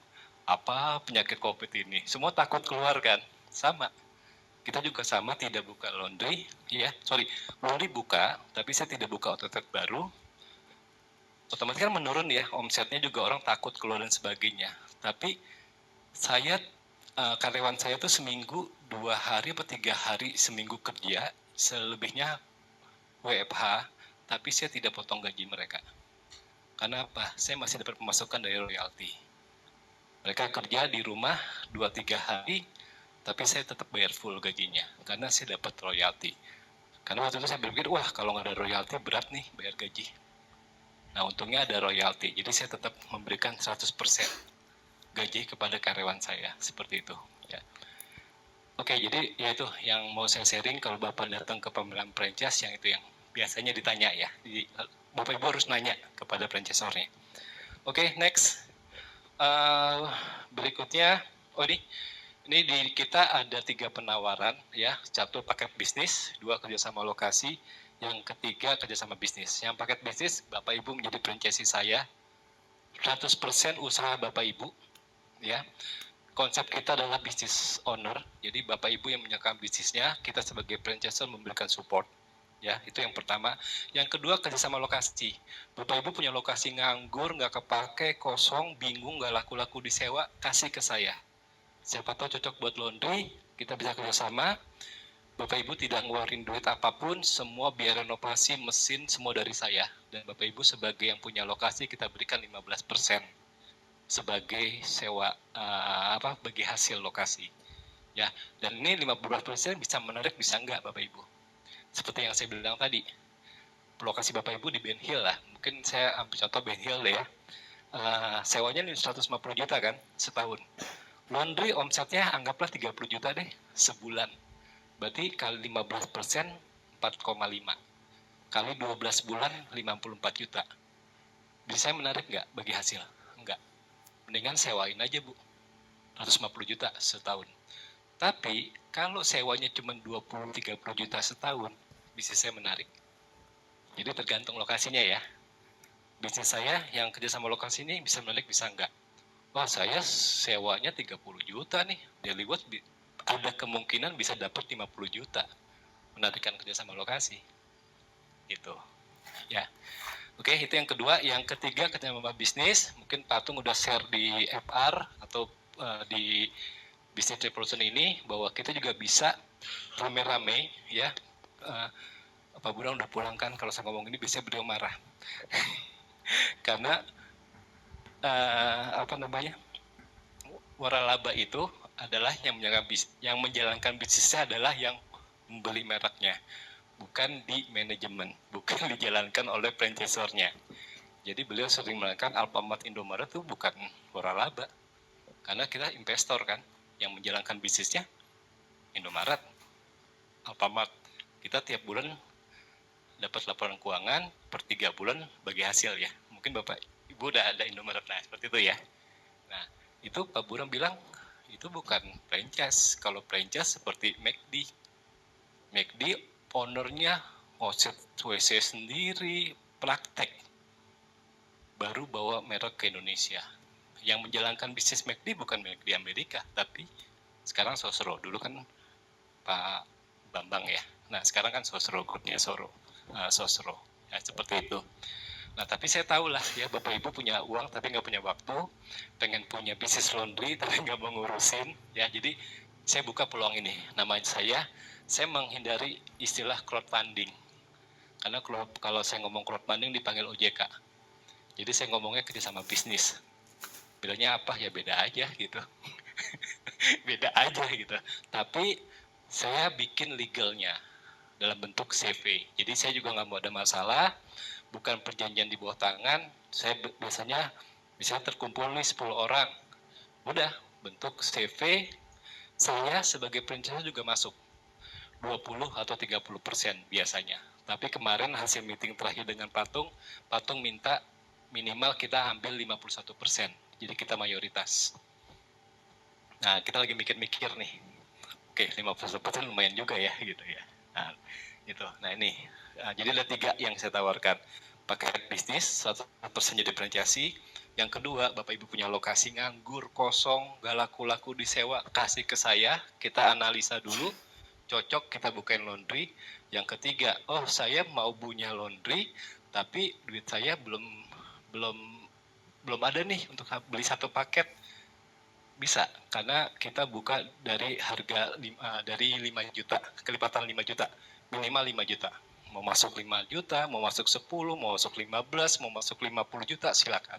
A: Apa penyakit COVID ini? Semua takut keluar kan? Sama. Kita juga sama tidak buka laundry, ya. Laundry buka, tapi saya tidak buka outlet baru. Otomatis kan menurun ya, omsetnya juga orang takut keluar dan sebagainya. Tapi saya karyawan saya tuh seminggu 2 hari atau 3 hari seminggu kerja, selebihnya WFH, tapi saya tidak potong gaji mereka. Karena apa? Saya masih dapat pemasukan dari royalti. Mereka kerja di rumah 2-3 hari, tapi saya tetap bayar full gajinya, karena saya dapat royalti. Karena waktu itu saya berpikir, wah kalau nggak ada royalti berat nih bayar gaji. Nah untungnya ada royalti, jadi saya tetap memberikan 100% gaji kepada karyawan saya, seperti itu. Ya. Oke, jadi ya itu yang mau saya sharing kalau Bapak datang ke pameran franchise, yang itu yang biasanya ditanya ya. Jadi, Bapak Ibu harus nanya kepada franchisornya. Oke, next. Berikutnya, ini di kita ada 3 penawaran ya. 1 paket bisnis, 2 kerjasama lokasi, yang ketiga kerjasama bisnis. Yang paket bisnis, Bapak Ibu menjadi franchisee saya, 100% usaha Bapak Ibu, ya. Konsep kita adalah business owner, jadi Bapak Ibu yang menjalankan bisnisnya, kita sebagai franchisor memberikan support. Ya, itu yang pertama. Yang kedua, kerjasama lokasi. Bapak Ibu punya lokasi nganggur, nggak kepake, kosong, bingung, nggak laku-laku disewa, kasih ke saya. Siapa tahu cocok buat laundry, kita bisa kerjasama. Bapak Ibu tidak ngeluarin duit apapun, semua biaya renovasi, mesin, semua dari saya. Dan Bapak Ibu sebagai yang punya lokasi, kita berikan 15% sebagai sewa bagi hasil lokasi. Ya, dan ini 15% bisa menarik, bisa enggak Bapak Ibu. Seperti yang saya bilang tadi, lokasi Bapak Ibu di Ben Hill lah. Mungkin saya ambil contoh Ben Hill deh ya. Sewanya 150 juta kan setahun. Laundry omsetnya anggaplah 30 juta deh sebulan. Berarti kali 15% 4,5. Kali 12 bulan 54 juta. Bisa menarik nggak bagi hasil? Enggak. Mendingan sewain aja Bu, 150 juta setahun. Tapi kalau sewanya cuma 20-30 juta setahun, bisnis saya menarik. Jadi tergantung lokasinya ya. Bisnis saya yang kerja sama lokasi ini bisa menarik, bisa enggak. Wah saya sewanya 30 juta nih, Deliwas ada kemungkinan bisa dapat 50 juta menarikan kerjasama lokasi gitu ya. Oke, itu yang kedua. Yang ketiga, kerjasama bisnis. Mungkin Patung udah share di FR atau di Business Revolution ini bahwa kita juga bisa rame-rame ya. Pak Burang udah pulang kan, kalau saya ngomong ini biasanya beliau marah. Karena waralaba itu adalah yang menjalankan bisnisnya adalah yang membeli mereknya, bukan di manajemen, bukan dijalankan oleh franchisornya. Jadi beliau sering mengatakan Alfamart, Indomaret itu bukan waralaba, karena kita investor kan, yang menjalankan bisnisnya Indomaret, Alfamart. Kita tiap bulan dapat laporan keuangan, per 3 bulan bagi hasil ya. Mungkin Bapak Ibu udah ada Indomaret, nah seperti itu ya. Nah, itu Pak Burang bilang, itu bukan franchise. Kalau franchise seperti McD. McD ownernya ngocet WC sendiri, praktek. Baru bawa merek ke Indonesia. Yang menjalankan bisnis McD bukan McD Amerika, tapi sekarang Sosro. Dulu kan Pak Bambang ya. Nah, sekarang kan Sosro, grupnya Sosro. Ya, seperti itu. Nah, tapi saya tahu lah ya, Bapak Ibu punya uang tapi nggak punya waktu, pengen punya bisnis laundry tapi nggak mau ngurusin, ya. Jadi saya buka peluang ini. Nama saya menghindari istilah crowdfunding. Karena kalau saya ngomong crowdfunding dipanggil OJK. Jadi saya ngomongnya kerjasama bisnis. Bedanya apa? Ya beda aja gitu. Beda aja gitu. Tapi saya bikin legalnya dalam bentuk CV. Jadi saya juga nggak mau ada masalah, bukan perjanjian di bawah tangan. Saya biasanya bisa terkumpul nih 10 orang. Udah, bentuk CV, saya sebagai franchise juga masuk. 20 atau 30% biasanya. Tapi kemarin hasil meeting terakhir dengan Patung minta minimal kita ambil 51%. Jadi kita mayoritas. Nah, kita lagi mikir-mikir nih. Oke, 51% lumayan juga ya gitu ya. Nah, itu. Nah, ini. Nah, jadi ada 3 yang saya tawarkan. Paket bisnis, 100% jadi franchise. Yang kedua, Bapak Ibu punya lokasi nganggur, kosong, gak laku-laku disewa, kasih ke saya, kita analisa dulu, cocok kita bukain laundry. Yang ketiga, oh saya mau punya laundry, tapi duit saya belum ada nih untuk beli satu paket. Bisa, karena kita buka dari harga dari 5 juta, kelipatan 5 juta, minimal 5 juta. Mau masuk 5 juta, mau masuk 10, mau masuk 15, mau masuk 50 juta, silakan.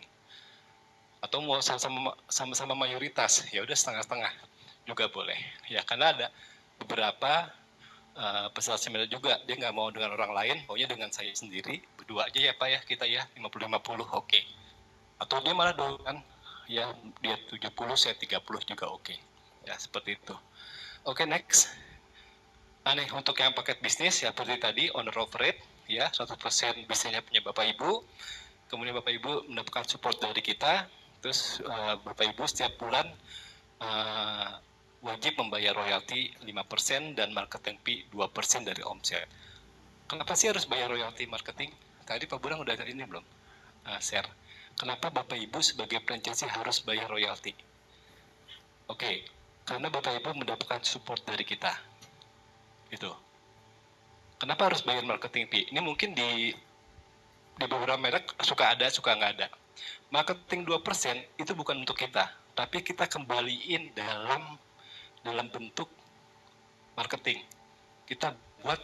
A: Atau mau sama-sama mayoritas, ya udah setengah-setengah juga boleh. Ya, karena ada beberapa peserta seminar juga, dia nggak mau dengan orang lain, maunya dengan saya sendiri, berdua aja ya Pak ya, kita ya, 50-50, oke. Atau dia malah dengan ya dia 70, saya 30 juga oke. Ya, seperti itu. Oke, next. Nah nih, untuk yang paket bisnis, ya seperti tadi, owner operate, ya 100% bisnisnya punya Bapak Ibu. Kemudian Bapak Ibu mendapatkan support dari kita. Terus Bapak Ibu setiap bulan wajib membayar royalti 5% dan marketing fee 2% dari omset. Kenapa sih harus bayar royalti marketing? Tadi Pak Burang udah ini belum? Share. Kenapa Bapak Ibu sebagai franchisee harus bayar royalti? Oke, karena Bapak Ibu mendapatkan support dari kita. Gitu. Kenapa harus bayar marketing fee? Ini mungkin di beberapa merek suka ada, suka nggak ada. Marketing 2% itu bukan untuk kita, tapi kita kembaliin dalam bentuk marketing. Kita buat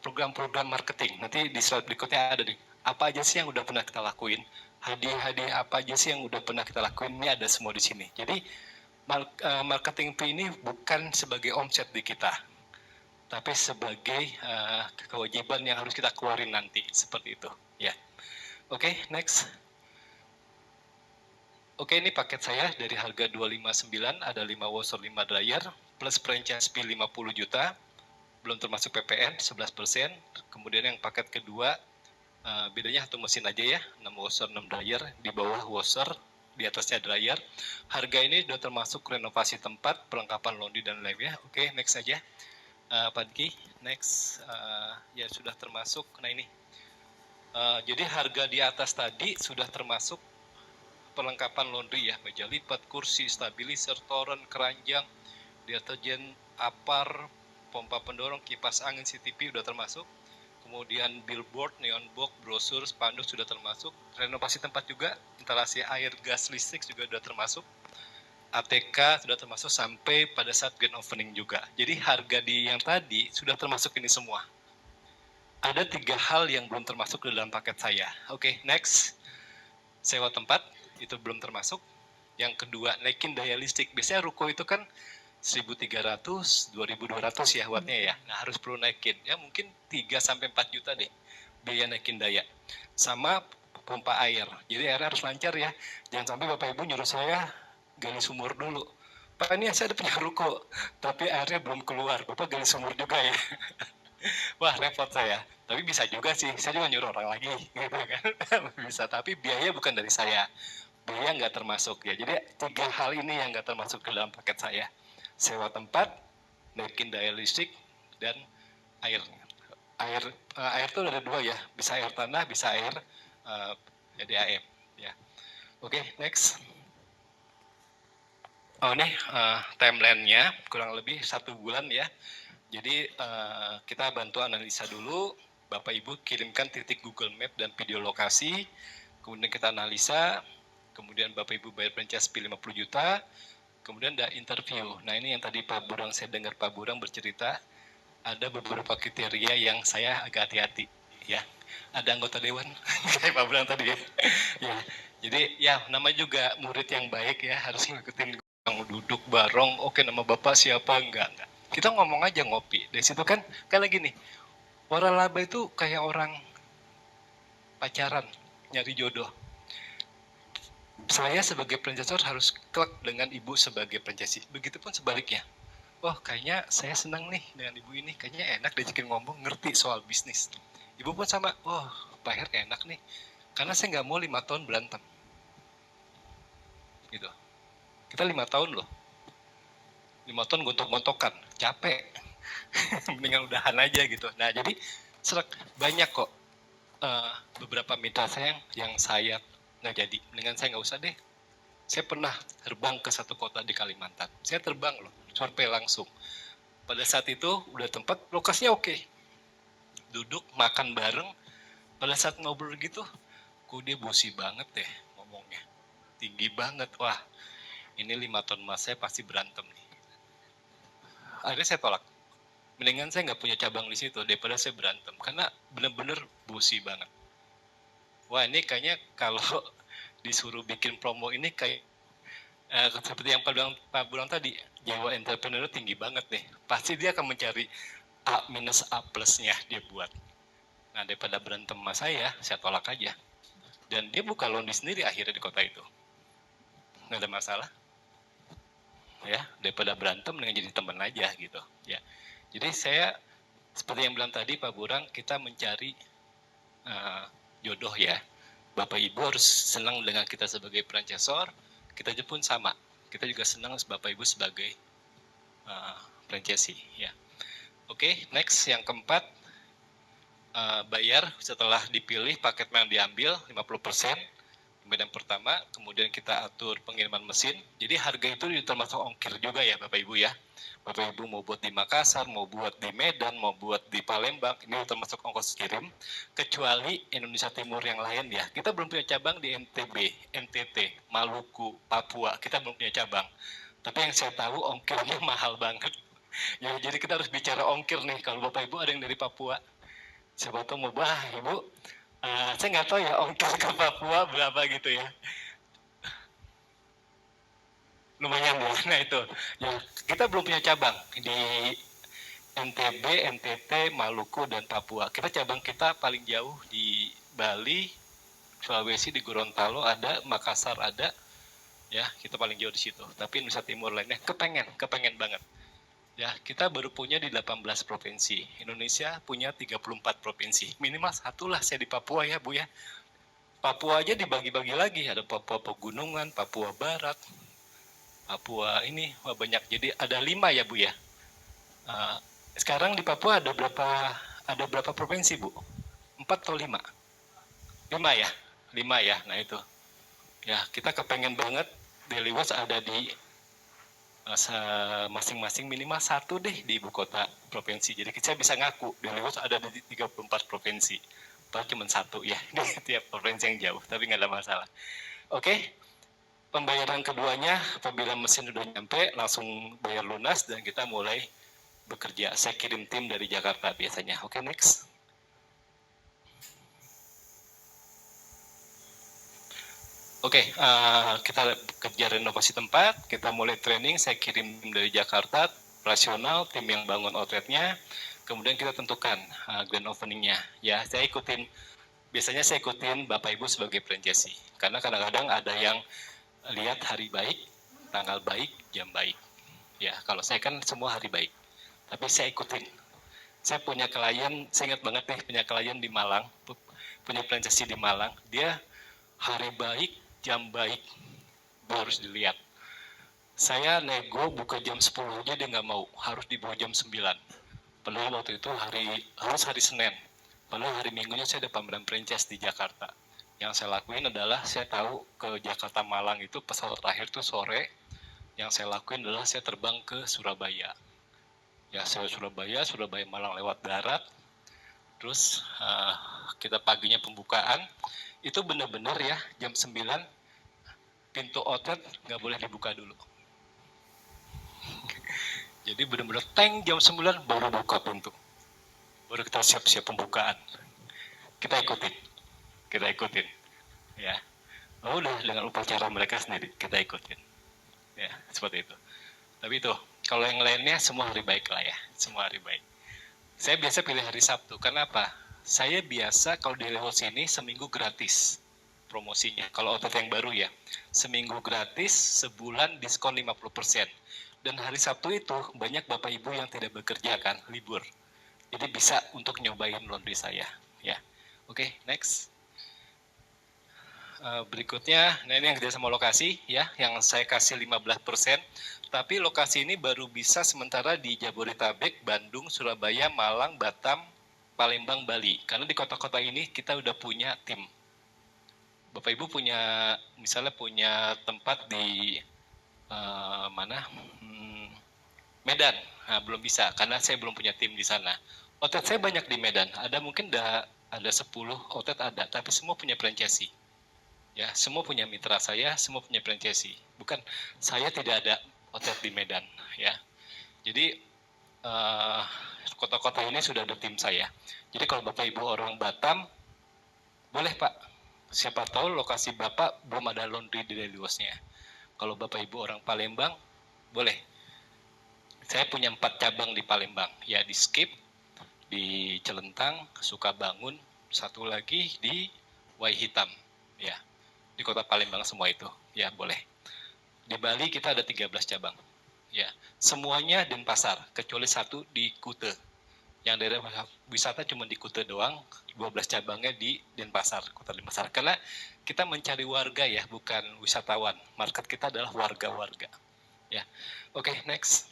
A: program-program marketing. Nanti di slide berikutnya ada nih. Apa aja sih yang udah pernah kita lakuin? Hadiah-hadiah apa aja sih yang udah pernah kita lakuin? Ini ada semua di sini. Jadi marketing fee ini bukan sebagai omset di kita, tapi sebagai kewajiban yang harus kita keluarin nanti, seperti itu. Ya, oke, next. Oke, ini paket saya dari harga 259, ada 5 washer, 5 dryer, plus franchise fee 50 juta, belum termasuk PPN 11%. Kemudian yang paket kedua, bedanya satu mesin aja ya, 6 washer, 6 dryer, di bawah washer, di atasnya dryer. Harga ini sudah termasuk renovasi tempat, perlengkapan laundry dan lainnya. Oke, next aja. Pak Diki, next. Ya sudah termasuk. Nah ini. Jadi harga di atas tadi sudah termasuk perlengkapan laundry ya, meja lipat, kursi, stabilizer, toren, keranjang, deterjen, apar, pompa pendorong, kipas angin, CCTV udah termasuk. Kemudian billboard, neon box, brosur, spanduk sudah termasuk. Renovasi tempat juga, instalasi air, gas, listrik juga sudah termasuk. ATK sudah termasuk sampai pada saat grand opening juga. Jadi harga di yang tadi sudah termasuk ini semua. Ada 3 hal yang belum termasuk dalam paket saya. Oke, next. Sewa tempat, itu belum termasuk. Yang kedua, naikin daya listrik. Biasanya ruko itu kan 1.300, 2.200 ya wattnya ya. Nah, harus perlu naikin. Ya mungkin 3-4 juta deh biaya naikin daya. Sama pompa air. Jadi airnya harus lancar ya. Jangan sampai Bapak Ibu nyuruh saya gali sumur dulu. Pak, ini saya ada punya ruko, tapi airnya belum keluar. Bapak gali sumur juga ya. Wah, repot saya. Tapi bisa juga sih, saya juga nyuruh orang lagi, gitu kan. Bisa, tapi biaya bukan dari saya. Biaya nggak termasuk ya. Jadi 3 hal ini yang nggak termasuk ke dalam paket saya. Sewa tempat, naikin daya listrik, dan air. Air itu ada 2 ya, bisa air tanah, bisa air PDAM. Ya. Oke, next. Oh ini timeline-nya kurang lebih 1 bulan ya. Jadi kita bantu analisa dulu, Bapak Ibu kirimkan titik Google Map dan video lokasi, kemudian kita analisa, kemudian Bapak Ibu bayar franchise fee 50 juta, kemudian ada interview. Nah ini yang tadi Pak Burang, saya dengar Pak Burang bercerita, ada beberapa kriteria yang saya agak hati-hati ya. Ada anggota dewan, kayak Pak Burang tadi ya. Ya. Jadi ya namanya juga murid yang baik ya, harus ngikutin duduk bareng, oke nama Bapak siapa, enggak. Kita ngomong aja ngopi. Dari situ kan lagi nih, waralaba itu kayak orang pacaran, nyari jodoh. Saya sebagai franchisor harus klek dengan ibu sebagai franchisee. Begitupun sebaliknya. Oh kayaknya saya senang nih dengan ibu ini, kayaknya enak diajakin ngomong, ngerti soal bisnis. Ibu pun sama, oh Pak Her enak nih, karena saya nggak mau 5 tahun berantem. Gitu. Kita 5 tahun loh. 5 tahun gontok-gontokan, capek. Mendingan udahan aja gitu. Nah jadi banyak kok beberapa mitra saya yang saya nggak jadi. Mendingan saya nggak usah deh. Saya pernah terbang ke satu kota di Kalimantan. Saya terbang loh, survei langsung. Pada saat itu udah tempat, lokasinya oke. Duduk, makan bareng. Pada saat ngobrol gitu, kok dia bosi banget deh ngomongnya. Tinggi banget, wah ini 5 tahun mas saya pasti berantem nih. Akhirnya saya tolak. Mendingan saya nggak punya cabang di situ daripada saya berantem. Karena bener-bener bosi banget. Wah ini kayaknya kalau disuruh bikin promo ini kayak seperti yang Pak Burang tadi, jiwa entrepreneur tinggi banget deh. Pasti dia akan mencari A minus A plusnya dia buat. Nah daripada berantem sama saya tolak aja. Dan dia buka laundry sendiri akhirnya di kota itu. Nggak ada masalah. Ya, daripada berantem dengan jadi teman aja gitu. Ya, jadi saya seperti yang bilang tadi Pak Burang, kita mencari jodoh ya. Bapak Ibu harus senang dengan kita sebagai franchisor, kita pun sama. Kita juga senang Bapak Ibu sebagai franchisee ya. Oke, next yang keempat, bayar setelah dipilih paket yang diambil 50%. Kemudian pertama, kemudian kita atur pengiriman mesin. Jadi harga itu termasuk ongkir juga ya Bapak Ibu ya. Bapak Ibu mau buat di Makassar, mau buat di Medan, mau buat di Palembang, ini termasuk ongkos kirim. Kecuali Indonesia Timur yang lain ya. Kita belum punya cabang di NTB, NTT, Maluku, Papua. Kita belum punya cabang. Tapi yang saya tahu ongkirnya mahal banget. Ya, jadi kita harus bicara ongkir nih. Kalau Bapak Ibu ada yang dari Papua, siapa tahu mau Ibu, saya nggak tahu ya ongkir ke Papua berapa gitu ya. Lumayan ya. Nah itu, ya kita belum punya cabang di NTB, NTT, Maluku dan Papua. Cabang kita paling jauh di Bali, Sulawesi, di Gorontalo ada, Makassar ada, ya kita paling jauh di situ. Tapi Nusa Timur lainnya kepengen banget. Ya, kita baru punya di 18 provinsi. Indonesia punya 34 provinsi. Minimal satulah saya di Papua ya, Bu ya. Papua aja dibagi-bagi lagi. Ada Papua Pegunungan, Papua Barat, Papua ini wah banyak. Jadi ada 5 ya, Bu ya. Sekarang di Papua ada berapa provinsi, Bu? 4 atau 5? 5 ya? 5 ya. Nah itu. Ya, kita kepengen banget daily watch ada di masing-masing minimal satu deh di ibu kota provinsi. Jadi kita bisa ngaku daily watch ada di 34 provinsi. Padahal cuma satu ya di tiap provinsi yang jauh, tapi nggak ada masalah. Oke, pembayaran keduanya apabila mesin sudah nyampe langsung bayar lunas dan kita mulai bekerja. Saya kirim tim dari Jakarta biasanya. Oke, next. Oke, kita kerja renovasi tempat, kita mulai training, saya kirim tim dari Jakarta, operasional, tim yang bangun outletnya, kemudian kita tentukan grand openingnya. Ya, saya ikutin, biasanya saya ikutin Bapak Ibu sebagai franchisee, karena kadang-kadang ada yang lihat hari baik, tanggal baik, jam baik. Ya, kalau saya kan semua hari baik, tapi saya ikutin. Saya punya klien, saya ingat banget nih, punya klien di Malang, punya franchisee di Malang, dia hari baik, jam baik, harus dilihat. Saya nego buka jam 10 aja dia nggak mau, harus dibawa jam 9. Padahal waktu itu harus hari Senin. Padahal hari Minggunya saya ada pameran franchise di Jakarta. Yang saya lakuin adalah saya tahu ke Jakarta Malang itu pesawat terakhir tuh sore. Yang saya lakuin adalah saya terbang ke Surabaya. Ya, saya Surabaya Malang lewat darat. Terus kita paginya pembukaan. Itu benar-benar ya jam 9 pintu outlet nggak boleh dibuka dulu. Jadi benar-benar tank jam 9 baru buka pintu. Baru kita siap-siap pembukaan. Kita ikutin. Ya. Oh, udah dengan upacara mereka sendiri, kita ikutin. Ya, seperti itu. Tapi itu, kalau yang lainnya semua hari baik lah ya. Semua hari baik. Saya biasa pilih hari Sabtu. Kenapa? Saya biasa kalau di lewat sini seminggu gratis promosinya. Kalau outlet yang baru ya, seminggu gratis, sebulan diskon 50%. Dan hari Sabtu itu banyak Bapak Ibu yang tidak bekerja kan, libur. Jadi bisa untuk nyobain laundry saya. Ya, oke, next. Berikutnya, nah ini yang kerja sama lokasi ya, yang saya kasih 15%. Tapi lokasi ini baru bisa sementara di Jabodetabek, Bandung, Surabaya, Malang, Batam, Palembang, Bali. Karena di kota-kota ini kita udah punya tim. Bapak Ibu punya, misalnya punya tempat di mana? Medan. Nah, belum bisa karena saya belum punya tim di sana. Outlet saya banyak di Medan. Ada mungkin ada 10 outlet ada, tapi semua punya franchisee. Ya, semua punya mitra saya, semua punya franchisee. Bukan saya tidak ada outlet di Medan, ya. Jadi kota-kota ini sudah ada tim saya. Jadi kalau Bapak Ibu orang Batam, boleh Pak. Siapa tahu lokasi Bapak belum ada laundry di Deliosnya. Kalau Bapak Ibu orang Palembang, boleh. Saya punya 4 cabang di Palembang. Ya di Skip, di Celentang, Sukabangun, satu lagi di Wai Hitam. Ya, di kota Palembang semua itu. Ya, boleh. Di Bali kita ada 13 cabang. Ya, semuanya Denpasar, kecuali satu di Kute. Yang daerah wisata cuma di Kute doang, 12 cabangnya di Denpasar, kota Denpasar. Karena kita mencari warga ya, bukan wisatawan. Market kita adalah warga-warga. Ya, oke, next.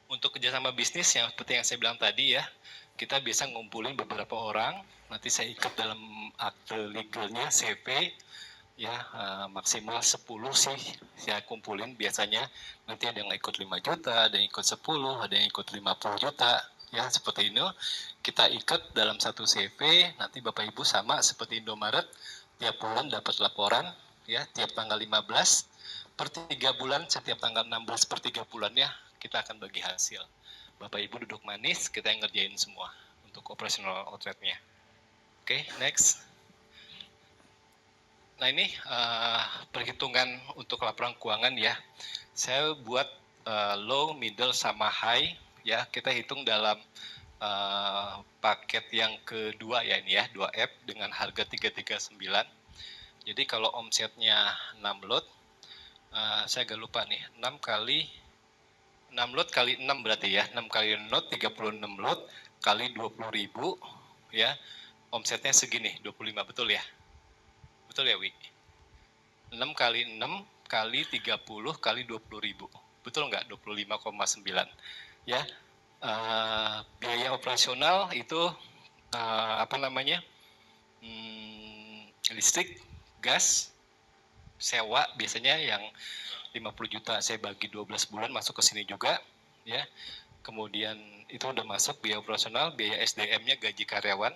A: Untuk kerjasama bisnis yang seperti yang saya bilang tadi ya, kita biasa ngumpulin beberapa orang, nanti saya ikat dalam akte legalnya CV, ya maksimal 10 sih saya kumpulin biasanya. Nanti ada yang ikut 5 juta, ada yang ikut 10, ada yang ikut 50 juta, ya seperti ini. Kita ikat dalam satu CV, nanti Bapak Ibu sama seperti Indomaret, tiap bulan dapat laporan, ya tiap tanggal 15, per 3 bulan, setiap tanggal 16 per 3 bulan ya, kita akan bagi hasil. Bapak Ibu duduk manis, kita yang ngerjain semua untuk operasional outletnya. Oke, next. Nah ini perhitungan untuk laporan keuangan ya. Saya buat low, middle, sama high ya. Kita hitung dalam paket yang kedua ya ini ya, 2F dengan harga 339. Jadi kalau omsetnya 6 lot, saya agak lupa nih, 6 kali 6 lot kali 6 berarti ya, 6 kali lot 36 lot kali 20.000 ya. Omsetnya segini, 25, betul ya? Betul ya, Wi? 6 kali 6 kali 30 kali 20.000. Betul nggak? 25,9. Ya. Biaya operasional itu apa namanya? Listrik, gas, sewa biasanya yang 50 juta saya bagi 12 bulan masuk ke sini juga ya. Kemudian itu udah masuk biaya operasional, biaya SDM-nya, gaji karyawan,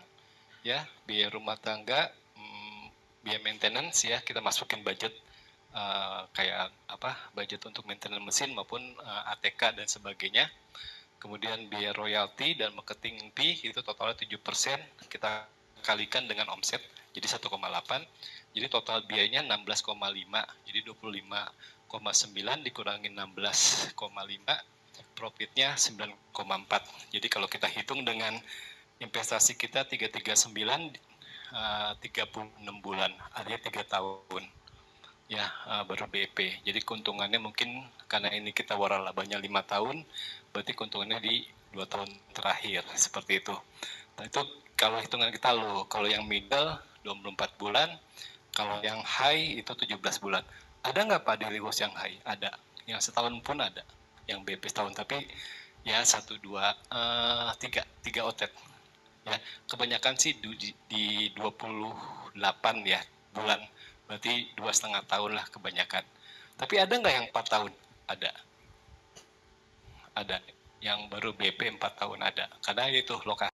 A: ya, biaya rumah tangga, biaya maintenance ya, kita masukin budget kayak apa, budget untuk maintenance mesin maupun ATK dan sebagainya. Kemudian biaya royalti dan marketing fee itu totalnya 7%, kita kalikan dengan omset jadi 1,8. Jadi total biayanya 16,5. Jadi 25,9 dikurangi 16,5, profitnya 9,4. Jadi kalau kita hitung dengan investasi kita 339 36 bulan, artinya 3 tahun ya, baru BP. Jadi keuntungannya mungkin karena ini kita waralabanya 5 tahun, berarti keuntungannya di 2 tahun terakhir, seperti itu. Nah itu kalau hitungan kita low, kalau yang middle 24 bulan, kalau yang high itu 17 bulan. Ada nggak Pak daily loss yang high? Ada. Yang setahun pun ada. Yang BP setahun, tapi ya 1, 2, 3 outlet. Ya, kebanyakan sih di 28 ya bulan, berarti 2,5 tahun lah kebanyakan. Tapi ada nggak yang 4 tahun? Ada yang baru BP 4 tahun ada, karena itu lokasi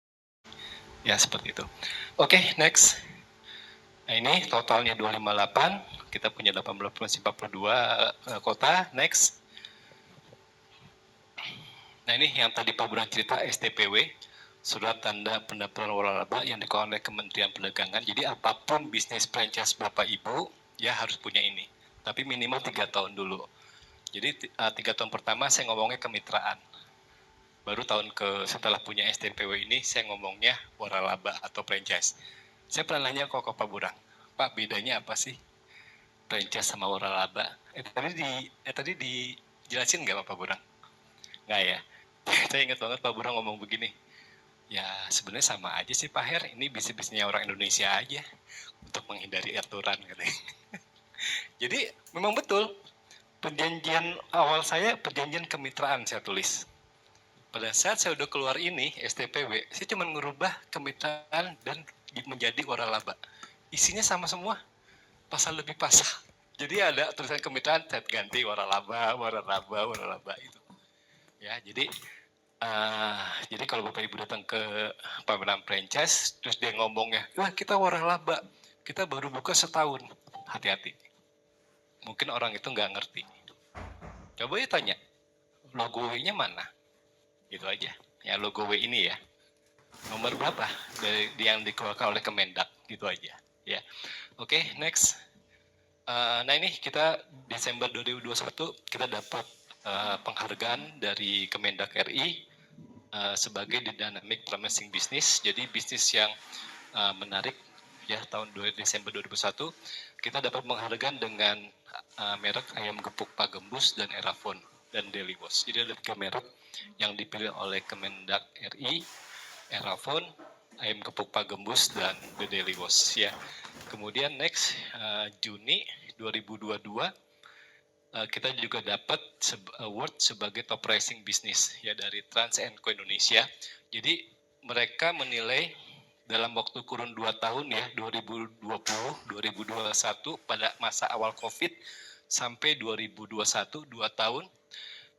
A: ya, seperti itu. Oke, next. Nah ini totalnya 258, kita punya 18 provinsi 42 kota. Next. Nah ini yang tadi Pak Burhan cerita, STPW, surat tanda pendaftaran waralaba yang dikeluarkan oleh Kementerian Perdagangan. Jadi apapun bisnis franchise Bapak Ibu ya harus punya ini, tapi minimal 3 tahun dulu. Jadi 3 tahun pertama saya ngomongnya kemitraan, baru tahun setelah punya STPW ini saya ngomongnya waralaba atau franchise. Saya pernah nanya kok ke Pak Burhan, Pak bedanya apa sih franchise sama waralaba? Tadi dijelasin nggak Pak Burhan? Nggak ya? Saya ingat banget Pak Burhan ngomong begini, ya sebenarnya sama aja sih Pak Her, ini bisnisnya orang Indonesia aja untuk menghindari aturan katanya. Jadi memang betul, perjanjian awal saya perjanjian kemitraan saya tulis. Pada saat saya udah keluar ini STPW, saya cuma merubah kemitraan dan menjadi waralaba. Isinya sama semua, pasal lebih pasal. Jadi ada tulisan kemitraan, saya ganti waralaba itu. Ya, jadi kalau Bapak Ibu datang ke pameran franchise, terus dia ngomongnya, wah kita waralaba, kita baru buka setahun, hati-hati. Mungkin orang itu nggak ngerti. Coba ya tanya, logo W-nya mana? Gitu aja. Ya logo W ini ya. Nomor berapa dari yang dikeluarkan oleh Kemendak? Gitu aja. Ya. Oke, next. Nah ini kita Desember 2021 kita dapat penghargaan dari Kemendak RI sebagai The Dynamic Promising Business. Jadi bisnis yang menarik ya, tahun Desember 2001 kita dapat penghargaan dengan merek ayam gepuk Pak Gembus dan Erafon dan Deliwos. Jadi ada 3 merek yang dipilih oleh Kemendak RI, Erafon, ayam gepuk Pak Gembus dan The Deliwos ya. Kemudian next Juni 2022 kita juga dapat award sebagai top rising business ya dari Trans & Co Indonesia. Jadi mereka menilai dalam waktu kurun 2 tahun ya, 2020-2021 pada masa awal COVID sampai 2021, 2 tahun,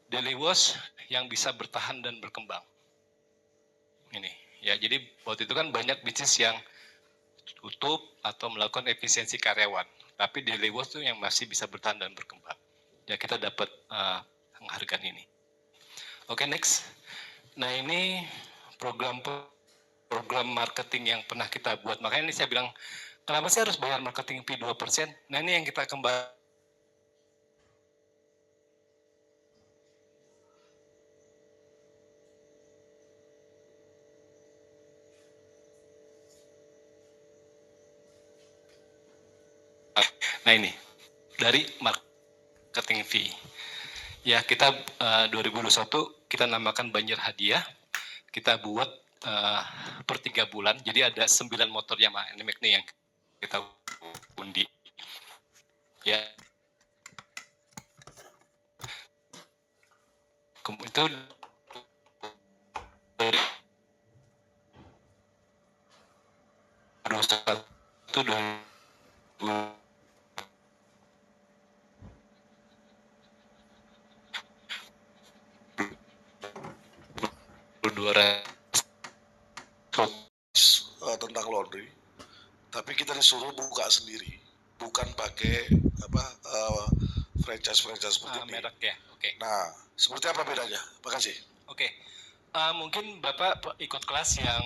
A: Deliwos yang bisa bertahan dan berkembang. Ini ya, jadi waktu itu kan banyak bisnis yang tutup atau melakukan efisiensi karyawan, tapi Deliwos tuh yang masih bisa bertahan dan berkembang. Ya kita dapat penghargaan ini. Oke, next. Nah ini program marketing yang pernah kita buat. Makanya ini saya bilang, kenapa sih harus bayar marketing fee 2%? Nah ini yang kita kembali. Nah ini, dari marketing fee. Ya kita 2021 kita namakan Banjir Hadiah. Kita buat per 3 bulan. Jadi ada 9 motor Yamaha NMAX nih yang kita undi. Ya. Itu dari 2021
B: tentang laundry, tapi kita disuruh buka sendiri, bukan pakai franchise seperti ini.
A: Merek ya, oke.
B: Nah, seperti apa bedanya? Makasih.
A: Oke, mungkin Bapak ikut kelas yang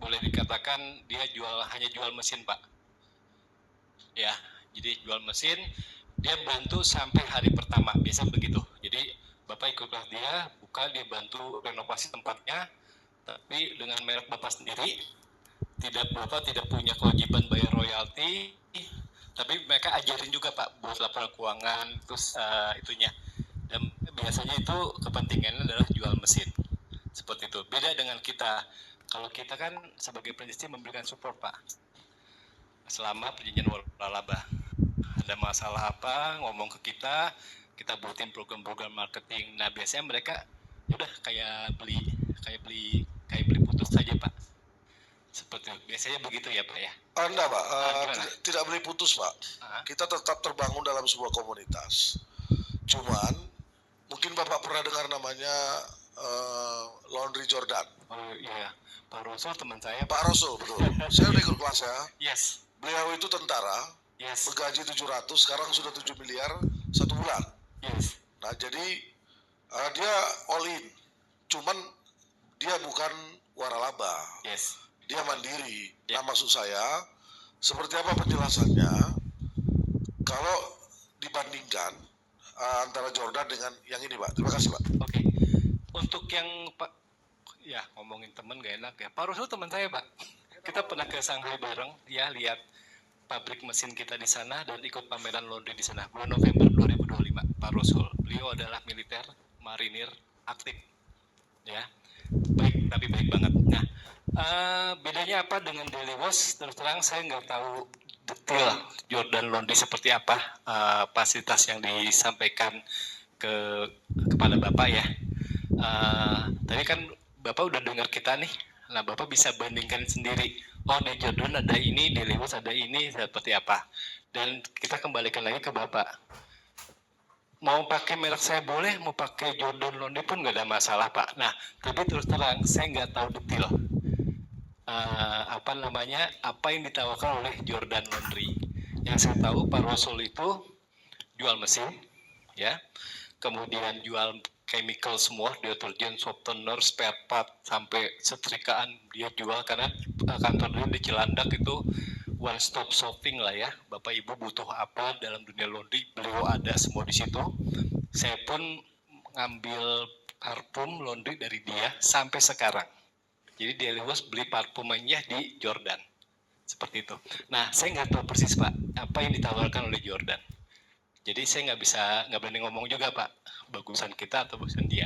A: boleh dikatakan dia hanya jual mesin, Pak. Ya, jadi jual mesin, dia bantu sampai hari pertama, biasa begitu. Jadi Bapak ikut kelas dia, buka, dia bantu renovasi tempatnya, tapi dengan merek Bapak sendiri. Bapak tidak punya kewajiban bayar royalti, tapi mereka ajarin juga Pak buat laporan keuangan, terus itunya. Dan biasanya itu kepentingannya adalah jual mesin, seperti itu. Beda dengan kita. Kalau kita kan sebagai franchise memberikan support Pak, selama perjanjian waralaba. Ada masalah apa, ngomong ke kita buatin program-program marketing. Nah biasanya mereka udah kayak beli putus saja Pak. Seperti itu. Biasanya begitu ya Pak ya?
B: Enggak Pak, tidak beli putus Pak. Kita tetap terbangun dalam sebuah komunitas. Cuman mungkin Bapak pernah dengar namanya Laundry Jordan.
A: Oh iya, Pak Rasul teman saya.
B: Pak Rasul, betul. Saya udah ikut kelas ya.
A: Yes.
B: Beliau itu tentara, yes. Bergaji 700, sekarang sudah 7 miliar 1 bulan.
A: Yes.
B: Nah jadi dia all in, cuman dia bukan waralaba.
A: Yes.
B: Dia mandiri. Yeah. Nah maksud saya, seperti apa penjelasannya kalau dibandingkan antara Jordan dengan yang ini Pak. Terima kasih Pak.
A: Oke. Untuk yang Pak, ya ngomongin teman gak enak ya. Pak Rasul teman saya Pak. Kita pernah ke Shanghai bareng, ya lihat pabrik mesin kita di sana dan ikut pameran laundry di sana. Bulan November 2025, Pak Rasul. Beliau adalah militer, marinir, aktif. Ya, baik, tapi baik banget. Nah, bedanya apa dengan Daily Wash? Terus terang saya nggak tahu detail Jordan Laundry seperti apa fasilitas yang disampaikan kepada Bapak ya. Tadi kan Bapak udah dengar kita nih. Nah, Bapak bisa bandingkan sendiri. Oh, di Jordan ada ini, di Daily Wash ada ini, seperti apa. Dan kita kembalikan lagi ke Bapak. Mau pakai merek saya boleh, mau pakai Jordan Laundry pun nggak ada masalah Pak. Nah, tapi terus terang saya nggak tahu detail apa yang ditawarkan oleh Jordan Laundry. Yang saya tahu Pak Rasul itu jual mesin, ya, kemudian jual chemical semua, deterjen, softener, spare part, sampai setrikaan dia jual karena kantor dia di Cilandak itu one stop shopping lah ya. Bapak Ibu butuh apa dalam dunia laundry, beliau ada semua di situ. Saya pun ngambil parfum laundry dari dia sampai sekarang. Jadi Daily Wash beli parfumnya di Jordan. Seperti itu. Nah, saya nggak tahu persis Pak apa yang ditawarkan oleh Jordan. Jadi saya nggak berani ngomong juga Pak, bagusan kita atau bagusan dia.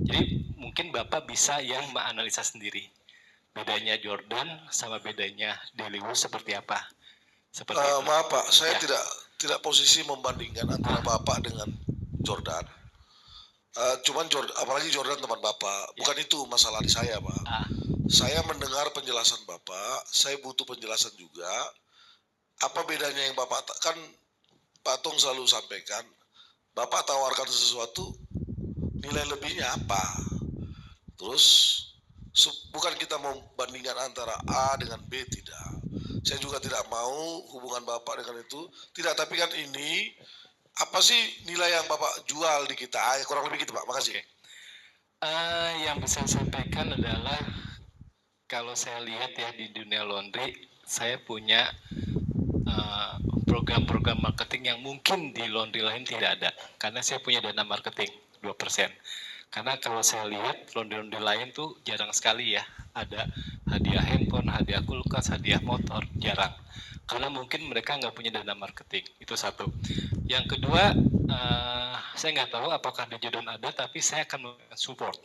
A: Jadi mungkin Bapak bisa yang menganalisa sendiri. Bedanya Jordan sama bedanya Daily Wash seperti apa? Seperti itu.
B: Maaf Pak, saya tidak posisi membandingkan antara Bapak dengan Jordan. Cuman apalagi Jordan teman Bapak, bukan itu masalah di saya Pak. Saya mendengar penjelasan Bapak, saya butuh penjelasan juga. Apa bedanya yang Bapak kan Pak Tung selalu sampaikan, Bapak tawarkan sesuatu, nilai lebihnya apa? Terus bukan kita mau bandingkan antara A dengan B, tidak. Saya juga tidak mau hubungan Bapak dengan itu, tidak. Tapi kan ini apa sih nilai yang Bapak jual di kita? Kurang lebih gitu Pak, makasih.
A: Yang bisa saya sampaikan adalah kalau saya lihat ya di dunia laundry, saya punya program-program marketing yang mungkin di laundry lain tidak ada. Karena saya punya dana marketing 2%. Karena kalau saya lihat laundry lain tuh jarang sekali ya. Ada hadiah handphone, hadiah kulkas, hadiah motor, jarang. Karena mungkin mereka nggak punya dana marketing. Itu satu. Yang kedua, saya nggak tahu apakah di Jordan ada, tapi saya akan support.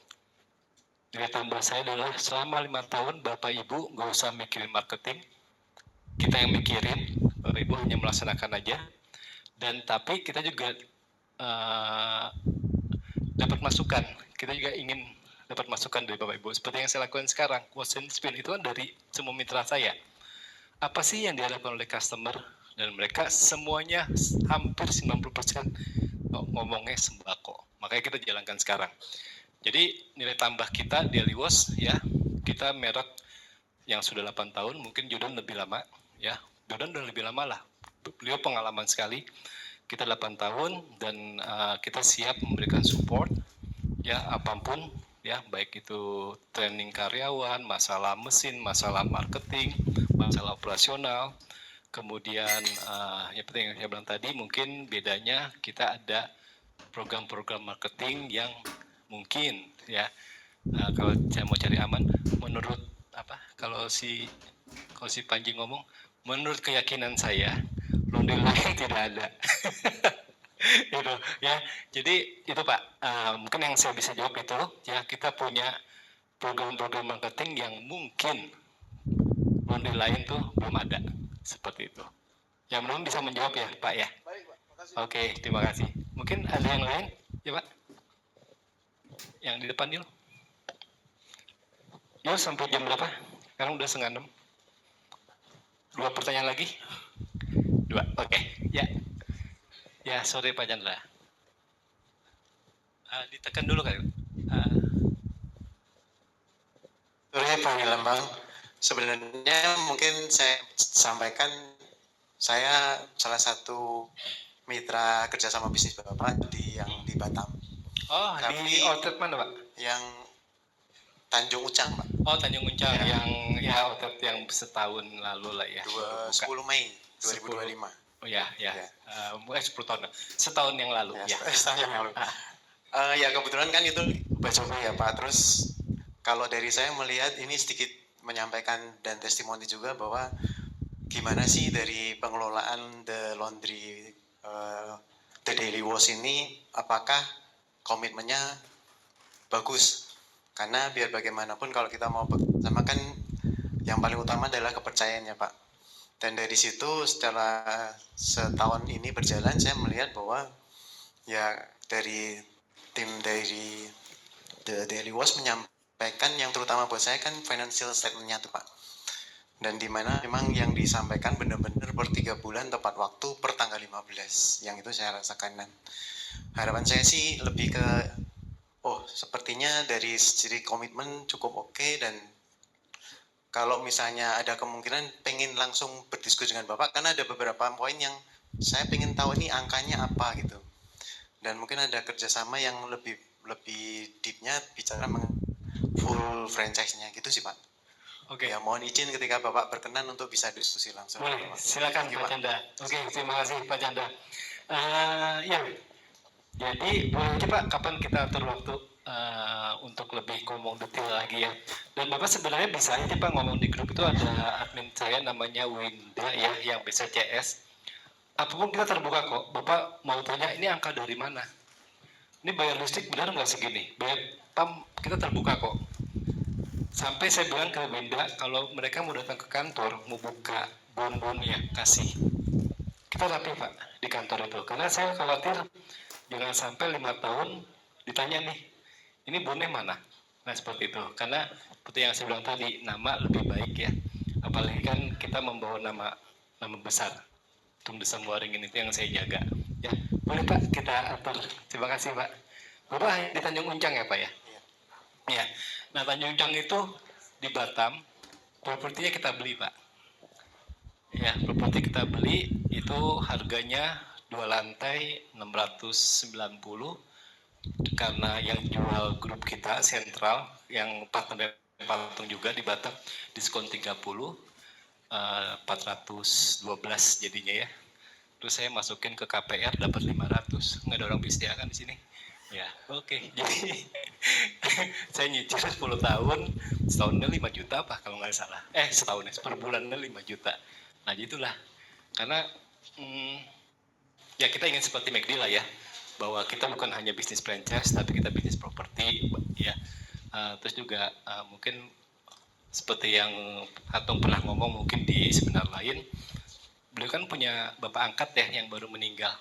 A: Nilai tambah saya adalah selama 5 tahun Bapak Ibu nggak usah mikirin marketing. Kita yang mikirin, Bapak Ibu hanya melaksanakan aja. Dan tapi kita juga dapat masukan. Kita juga ingin dapat masukan dari Bapak Ibu. Seperti yang saya lakukan sekarang, Wash and Spin itu kan dari semua mitra saya. Apa sih yang diharapkan oleh customer? Dan mereka semuanya hampir 90% ngomongnya sembako. Makanya kita jalankan sekarang. Jadi nilai tambah kita Daily Wash ya, kita merek yang sudah 8 tahun, mungkin Jordan lebih lama ya. Jordan udah lebih lama lah. Beliau pengalaman sekali. Kita 8 tahun dan kita siap memberikan support ya apapun ya, baik itu training karyawan, masalah mesin, masalah marketing, masalah operasional. Kemudian yang penting yang saya bilang tadi, mungkin bedanya kita ada program-program marketing yang mungkin ya kalau saya mau cari aman, menurut kalau si Panji ngomong, menurut keyakinan saya laundry line tidak ada. Itu ya. Jadi itu Pak, mungkin yang saya bisa jawab itu ya, kita punya program-program marketing yang mungkin laundry line tuh belum ada seperti itu. Yang belum bisa menjawab ya Pak ya.
B: Baik, Pak. Makasih.
A: Oke, terima kasih. Mungkin ada yang lain ya Pak? Yang di depan dulu. Yuk sampai jam berapa? Sekarang udah 5:30. 2 pertanyaan lagi? 2, oke. Ya. Ya, sorry Pak Chandra. Ditekan dulu kali.
C: Sore Pak Wilambang. Sebenarnya mungkin saya sampaikan, saya salah satu mitra kerjasama bisnis Bapak yang di Batam.
A: Oh, di outlet mana Pak?
C: Yang Tanjung Ucang Pak.
A: Oh, Tanjung Uncang ya. Yang ya outlet yang setahun lalu lah ya.
C: 10 Mei 2025.
A: Oh ya, ya. 10 tahun. Setahun yang lalu ya.
C: Setahun yang lalu. Ya kebetulan kan itu Bacoba ya Pak. Terus kalau dari saya melihat ini sedikit menyampaikan dan testimoni juga bahwa gimana sih dari pengelolaan The Laundry, The Daily Wash ini, apakah komitmennya bagus? Karena biar bagaimanapun kalau kita mau bersama kan yang paling utama adalah kepercayaannya Pak. Dan dari situ setelah setahun ini berjalan, saya melihat bahwa ya dari tim dari The Daily Wash menyampaikan yang terutama buat saya kan financial statement-nya tuh Pak. Dan dimana memang yang disampaikan benar-benar per 3 bulan tepat waktu per tanggal 15. Yang itu saya rasakan. Dan harapan saya sih lebih ke sepertinya dari segi komitmen cukup oke, dan kalau misalnya ada kemungkinan pengen langsung berdiskusi dengan Bapak, karena ada beberapa poin yang saya pengen tahu ini angkanya apa gitu. Dan mungkin ada kerjasama yang lebih deepnya bicara mengenai full franchise-nya gitu sih Pak.
A: Oke.
C: Ya mohon izin ketika Bapak berkenan untuk bisa diskusi langsung.
A: Boleh, silakan Pak Chandra. Oke, terima kasih Pak Chandra. Ya, jadi boleh aja Pak, kapan kita atur waktu untuk lebih ngomong detail lagi ya. Dan Bapak sebenarnya bisa aja Pak ngomong di grup, itu ada admin saya namanya Winda ya, yang bisa CS. Apapun kita terbuka kok. Bapak mau tanya ini angka dari mana? Ini bayar listrik benar nggak segini? Bayar PAM kita terbuka kok. Sampai saya bilang ke Winda, kalau mereka mau datang ke kantor, mau buka bon-bonnya, kasih. Kita rapi Pak di kantor itu. Karena saya khawatir jangan sampai 5 tahun ditanya nih, ini bonnya mana? Nah seperti itu. Karena seperti yang saya bilang tadi, nama lebih baik ya. Apalagi kan kita membawa nama besar. Tum Desem Waringin itu yang saya jaga. Ya, boleh Pak kita atur. Terima kasih Pak. Bapak di Tanjung Uncang ya Pak ya? Ya. Nah Tanjung Uncang itu di Batam, propertinya kita beli Pak. Ya, properti kita beli itu harganya 2 lantai 690, karena yang jual grup kita sentral yang partner Patung juga di Batam diskon 30, 412 jadinya ya. Terus saya masukin ke KPR dapat 500. Nggak ada orang bisnis kan di sini. Ya, oke. Jadi saya nyicil 10 tahun, setahunnya 5 juta apa kalau nggak salah. Setahunnya per bulannya 5 juta. Nah, gitulah. Karena ya kita ingin seperti McD lah ya, bahwa kita bukan hanya bisnis franchise tapi kita bisnis properti ya. Terus juga mungkin seperti yang Hatung pernah ngomong mungkin di seminar lain, beliau kan punya bapak angkat ya yang baru meninggal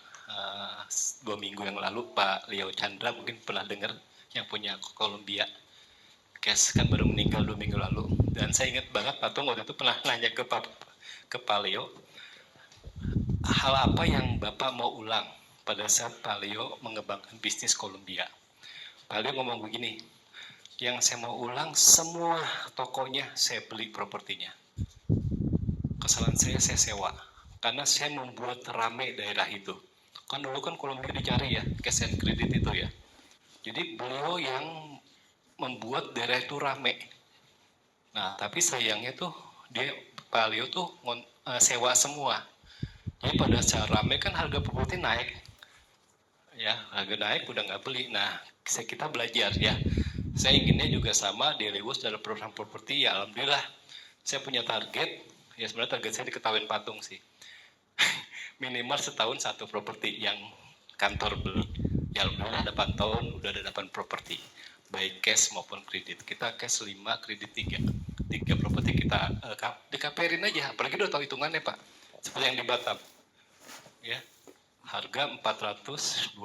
A: 2 minggu yang lalu, Pak Leo Chandra, mungkin pernah dengar, yang punya Columbia Cash kan baru meninggal 2 minggu lalu. Dan saya ingat banget Patung waktu itu pernah nanya ke Pak Leo, hal apa yang Bapak mau ulang pada saat Pak Leo mengembangkan bisnis Columbia? Pak Leo ngomong begini, yang saya mau ulang semua tokonya saya beli propertinya. Kesalahan saya sewa. Karena saya membuat rame daerah itu. Kan dulu kan kalau mau dicari ya, cash and credit itu ya. Jadi beliau yang membuat daerah itu rame. Nah, tapi sayangnya tuh dia Pak Leo tuh sewa semua. Jadi pada saat rame kan harga properti naik. Ya, harga naik udah nggak beli. Nah, kita belajar ya. Saya inginnya juga sama di Lewis dalam program properti. Ya, alhamdulillah saya punya target. Ya sebenarnya target saya di Ketawain Patung sih. Minimal setahun satu properti yang kantor beli. Ya alhamdulillah 8 tahun udah ada 8 properti. Baik cash maupun kredit. Kita cash 5, kredit 3. 3 properti kita di KPR-in aja. Apalagi udah tahu hitungannya Pak. Seperti yang di Batam. Ya, harga 412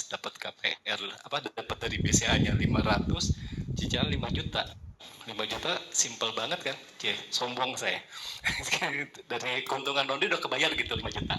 A: dapat KPR dapat dari BCA-nya 500, cicilan 5 juta. 5 juta simple banget kan? Sombong saya. Dari keuntungan Rondi udah kebayar gitu 5 juta.